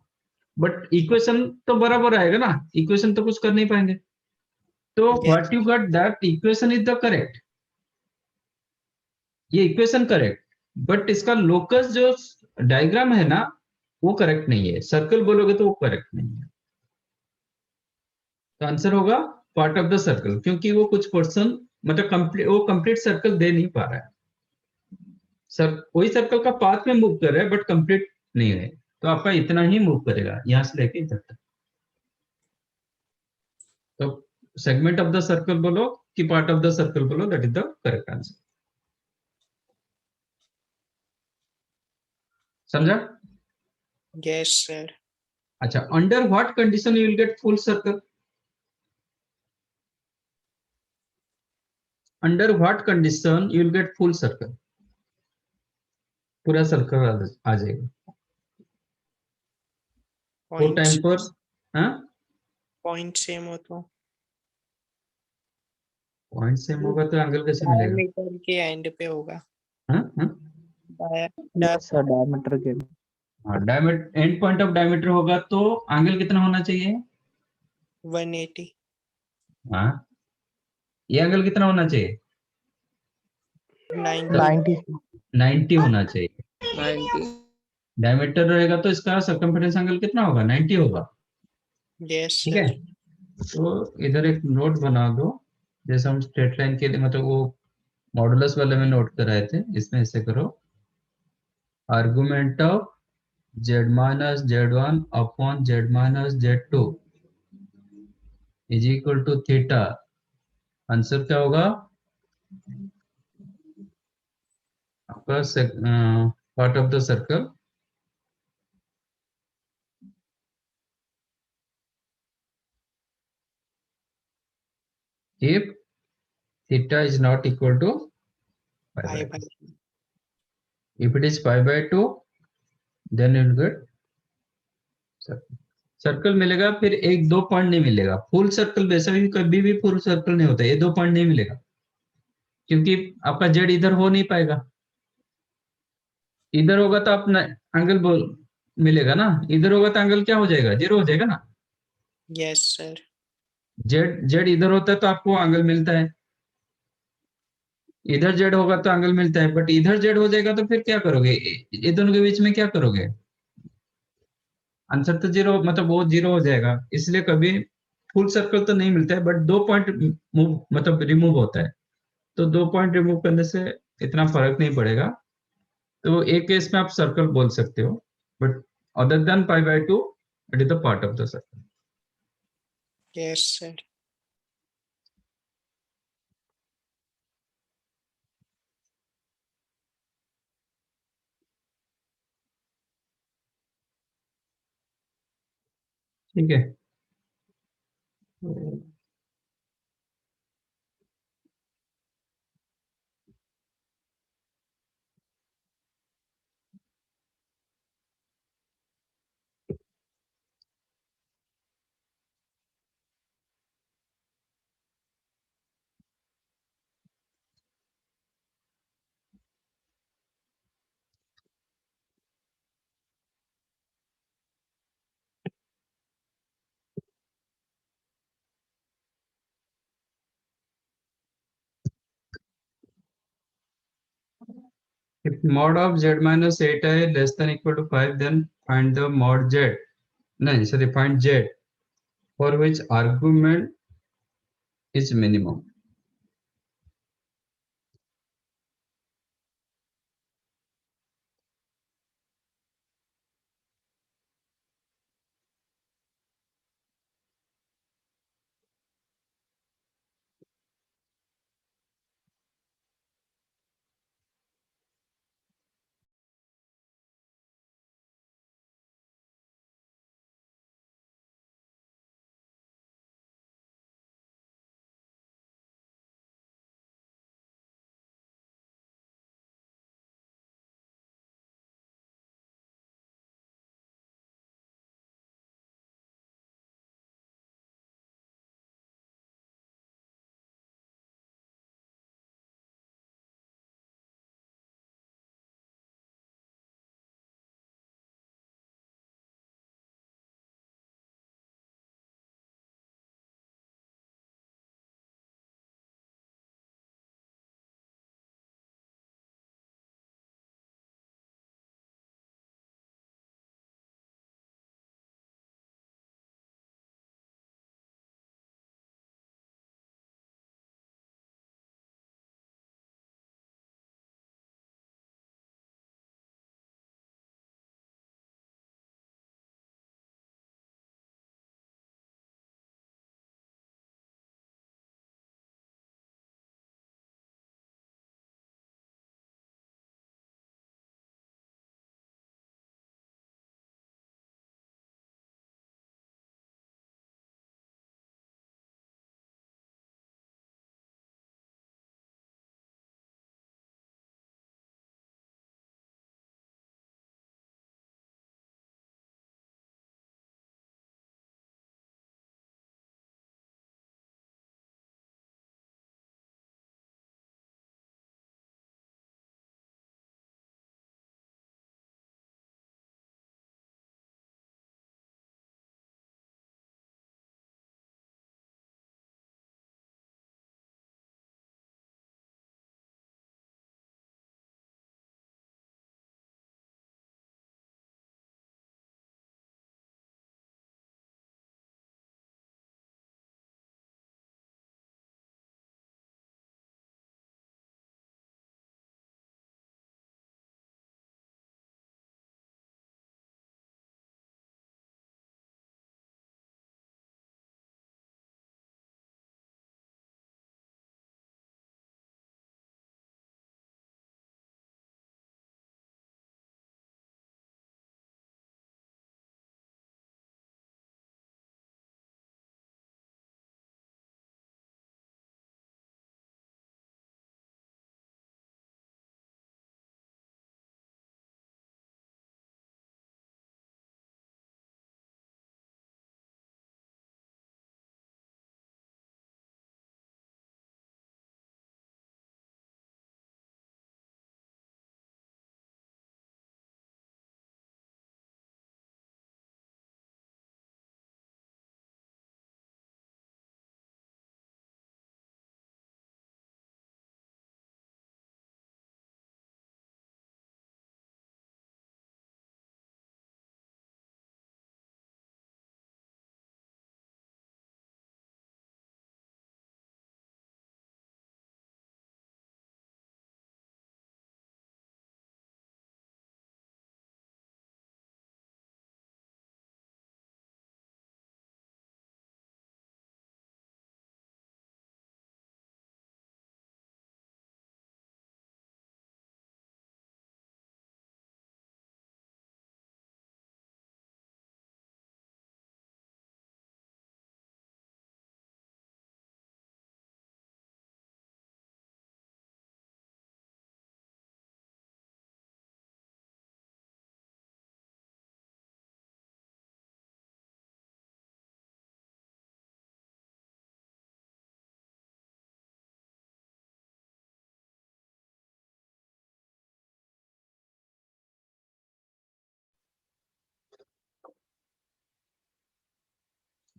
बट इक्वेशन तो बराबर आएगा ना, इक्वेशन तो कुछ कर नहीं पाएंगे। तो Yes. What you got, that equation is the correct, ये इक्वेशन करेक्ट, बट इसका लोकस जो डायग्राम है ना वो करेक्ट नहीं है। सर्कल बोलोगे तो वो करेक्ट नहीं है। तो आंसर होगा पार्ट ऑफ द सर्कल, क्योंकि वो कुछ पोर्शन मतलब कंप्लीट, वो कंप्लीट सर्कल दे नहीं पा रहा है। सर वही सर्कल का पाथ में मूव कर रहा है बट कंप्लीट नहीं है, तो आपका इतना ही मूव करेगा यहां से लेके इधर तक। तो सेगमेंट ऑफ द सर्कल बोलो कि पार्ट ऑफ द सर्कल बोलो, that is the correct answer. समझा? Yes, sir. अच्छा, under what condition you will get full circle? Under what condition you will get full circle? पूरा circle आ जाएगा। वो Point. Time पर, हाँ Point same हो तो. पॉइंट सेम होगा तो एंगल कैसे मिलेगा? डायमीटर के एंड पे होगा. हाँ हाँ Yes, sir. Diameter के. हाँ, diameter, and point of diameter होगा तो एंगल कितना होना चाहिए? 180. हाँ, ये एंगल कितना होना चाहिए? 90. 90 होना चाहिए। 90. डायमीटर रहेगा तो इसका सर्कमफेरेंस एंगल कितना होगा? 90 होगा, Yes, ठीक sir. है। तो इधर एक नोट बना दो, जैसे हम स्ट्रेट लाइन के लिए मतलब वो मॉडुलस वाले में नोट कराए थे, इसमें ऐसे करो, argument of z - z1 z - z2 is equal to theta answer क्या होगा आपका? Part of the circle if theta is not equal to pi by Pi 2. by If it is pi by 2, then you will get circle. Circle मिलेगा, फिर एक दो point नहीं मिलेगा। Full circle वैसे भी कभी भी फुल सर्कल नहीं होता, ये दो पॉइंट नहीं मिलेगा, क्योंकि आपका जेड इधर हो नहीं पाएगा। इधर होगा तो अपना एंगल बोल मिलेगा ना, इधर होगा तो एंगल क्या हो जाएगा? जीरो हो जाएगा ना। yes sir. जेड जेड इधर होता है तो आपको एंगल मिलता है, इधर जेड होगा तो एंगल मिलता है, बट इधर जेड हो जाएगा तो फिर क्या करोगे? ये दोनों के बीच में क्या करोगे? आंसर तो जीरो, मतलब वो जीरो हो जाएगा। इसलिए कभी फुल सर्कल तो नहीं मिलता है, बट दो पॉइंट मूव मतलब रिमूव होता है। तो दो पॉइंट रिमूव करने से इतना फर्क नहीं पड़ेगा। तो एक केस में आप सर्कल बोल सकते हो, but other than pi by 2 it is the part of the circle. Yes sir. ठीक है। If mod of z minus 8i less than equal to 5, then find the mod z. No, sorry, find z for which argument is minimum.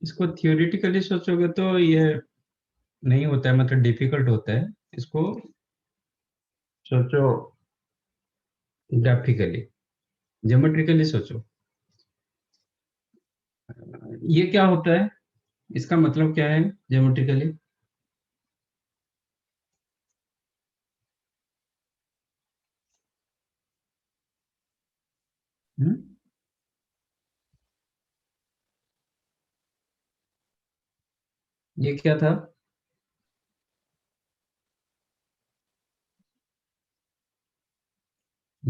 इसको theoretically सोचोगे तो ये नहीं होता है, मतलब डिफिकल्ट होता है। इसको सोचो ग्राफिकली, ज्योमेट्रिकली सोचो। ये क्या होता है, इसका मतलब क्या है ज्योमेट्रिकली? ये क्या था?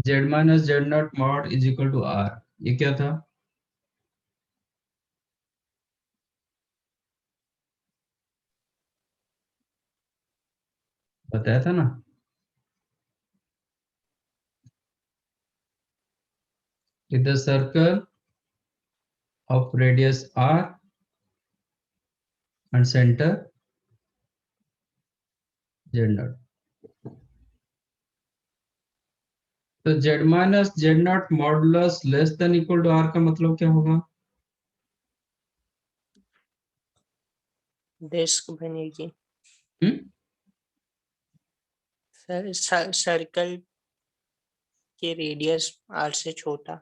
Z minus z naught mod is equal to R, ये क्या था? बताया था ना। With the circle of radius R and center Z naught. तो Z minus z naught modulus less than equal to R का मतलब क्या होगा? डिस्क बनेगी हम्म? सर, सर्कल के रेडियस R से छोटा।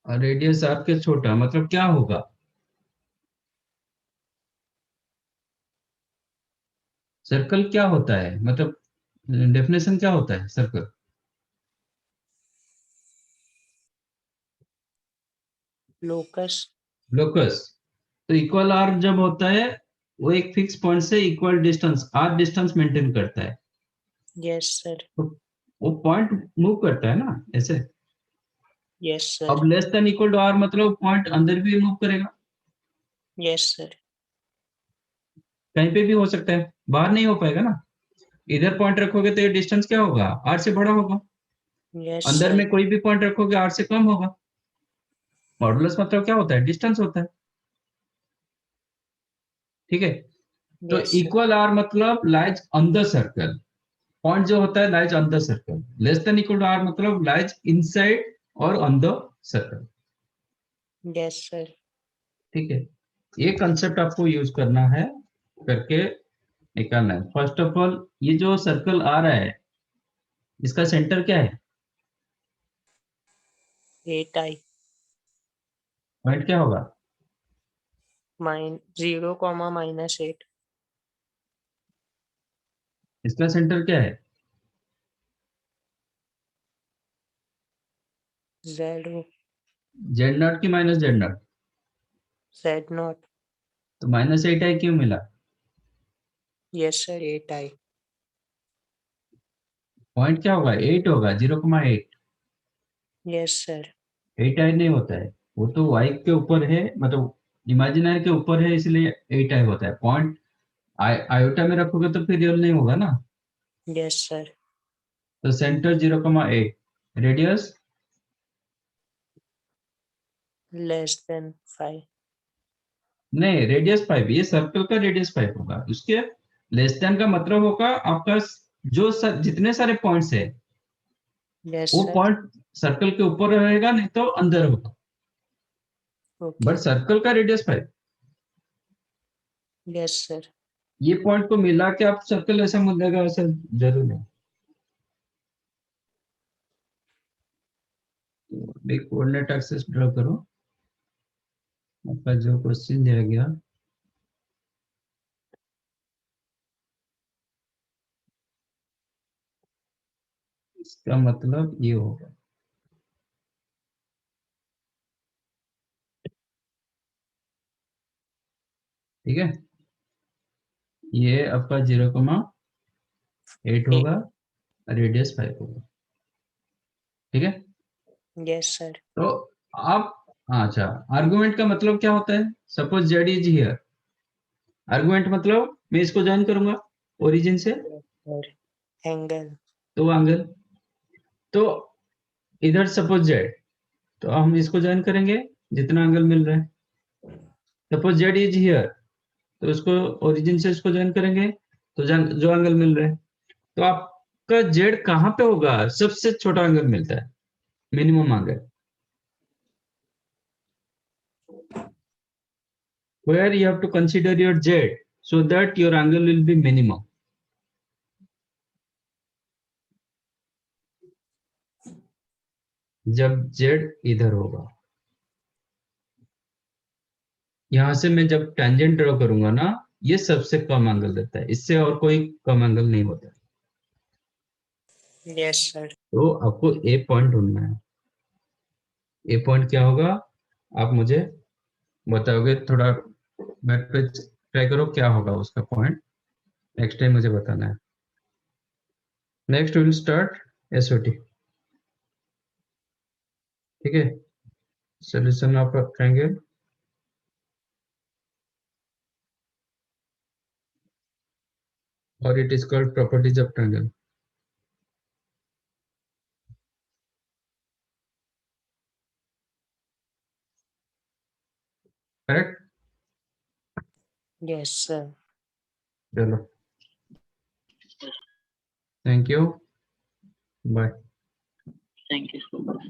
और रेडियस R के छोटा मतलब क्या होगा? सर्कल क्या होता है, मतलब डेफिनेशन क्या होता है सर्कल? लोकस। लोकस। तो इक्वल R जब होता है वो एक फिक्स पॉइंट से equal distance R distance maintain करता है। Yes sir. तो वो पॉइंट मूव करता है ना ऐसे। Yes sir. अब less than equal to R मतलब पॉइंट अंदर भी मूव करेगा, यस सर। कहीं पे भी हो सकता है, बाहर नहीं हो पाएगा ना। इधर पॉइंट रखोगे तो ये डिस्टेंस क्या होगा? R से बड़ा होगा। यस अंदर सर। में कोई भी पॉइंट रखोगे R से कम होगा। मॉडुलस मतलब क्या होता है? डिस्टेंस होता है। ठीक है। तो यस सर। इक्वल R मतलब lies on the circle, point जो होता है lies on the circle. Less than equal to R मतलब लाइज इनसाइड और on the circle. Yes sir. ठीक है। ये कंसेप्ट आपको यूज करना है, करके निकालना है। फर्स्ट ऑफ ऑल ये जो सर्कल आ रहा है इसका सेंटर क्या है? 8i पॉइंट क्या होगा? 0, -8 इसका सेंटर क्या है? Z0 जेड नॉट की माइनस जेड नॉट? Z0। तो -8i क्यों मिला? Yes sir 8i। पॉइंट क्या होगा? 8 होगा, 0,8। Yes sir. 8i नहीं होता है, वो तो y के ऊपर है, मतलब इमेजिनरी के ऊपर है, इसलिए 8i होता है। पॉइंट आयोटा में रखोगे तो फिर रियल नहीं होगा ना। Yes sir. तो सेंटर 0,8, रेडियस <5। नहीं, रेडियस 5, ये सर्कल का रेडियस 5 होगा। उसके लेस देन का मतलब होगा आपका जो जितने सारे पॉइंट्स है यस वो सर। पॉइंट सर्कल के ऊपर रहेगा, नहीं तो अंदर होगा। ओके। बट सर्कल का रेडियस 5। Yes sir. ये पॉइंट को मिला के आप सर्कल ऐसा मिलेगा, ऐसा जरूर नहीं। तो एक कोऑर्डिनेट एक्सिस ड्रॉ करो। आपका जो क्वेश्चन दिया गया इसका मतलब ये होगा। ठीक है, ये आपका 0,8 होगा, रेडियस 5 होगा। ठीक है। Yes sir. तो आप, अच्छा, आर्गुमेंट का मतलब क्या होता है? Suppose Z is here, argument मतलब मैं इसको ज्वाइन करूंगा ओरिजिन से, सर एंगल। तो एंगल। तो इधर सपोज जेड, तो हम इसको ज्वाइन करेंगे जितना एंगल मिल रहा है। सपोज जेड इज हियर, तो उसको ओरिजिन से इसको ज्वाइन करेंगे तो जो एंगल मिल रहा है। तो आपका जेड कहाँ पे होगा? सबसे छोटा एंगल मिलता है, minimum angle. where you have to consider your z so that your angle will be minimum. जब z इधर होगा, यहां से मैं जब टेंजेंट ड्रॉ करूंगा ना, ये सबसे कम एंगल देता है, इससे और कोई कम एंगल नहीं होता है। Yes, sir. तो आपको ए पॉइंट ढूंढना है। ए पॉइंट क्या होगा आप मुझे बताओगे, थोड़ा मैप पे ट्राई करो क्या होगा उसका पॉइंट, नेक्स्ट टाइम मुझे बताना है। नेक्स्ट विल स्टार्ट एसओटी, ठीक है। सॉल्यूशन आप रखेंगे, और it is called properties of triangle. Correct? Yes, sir. चलो, thank you, bye. Thank you so much.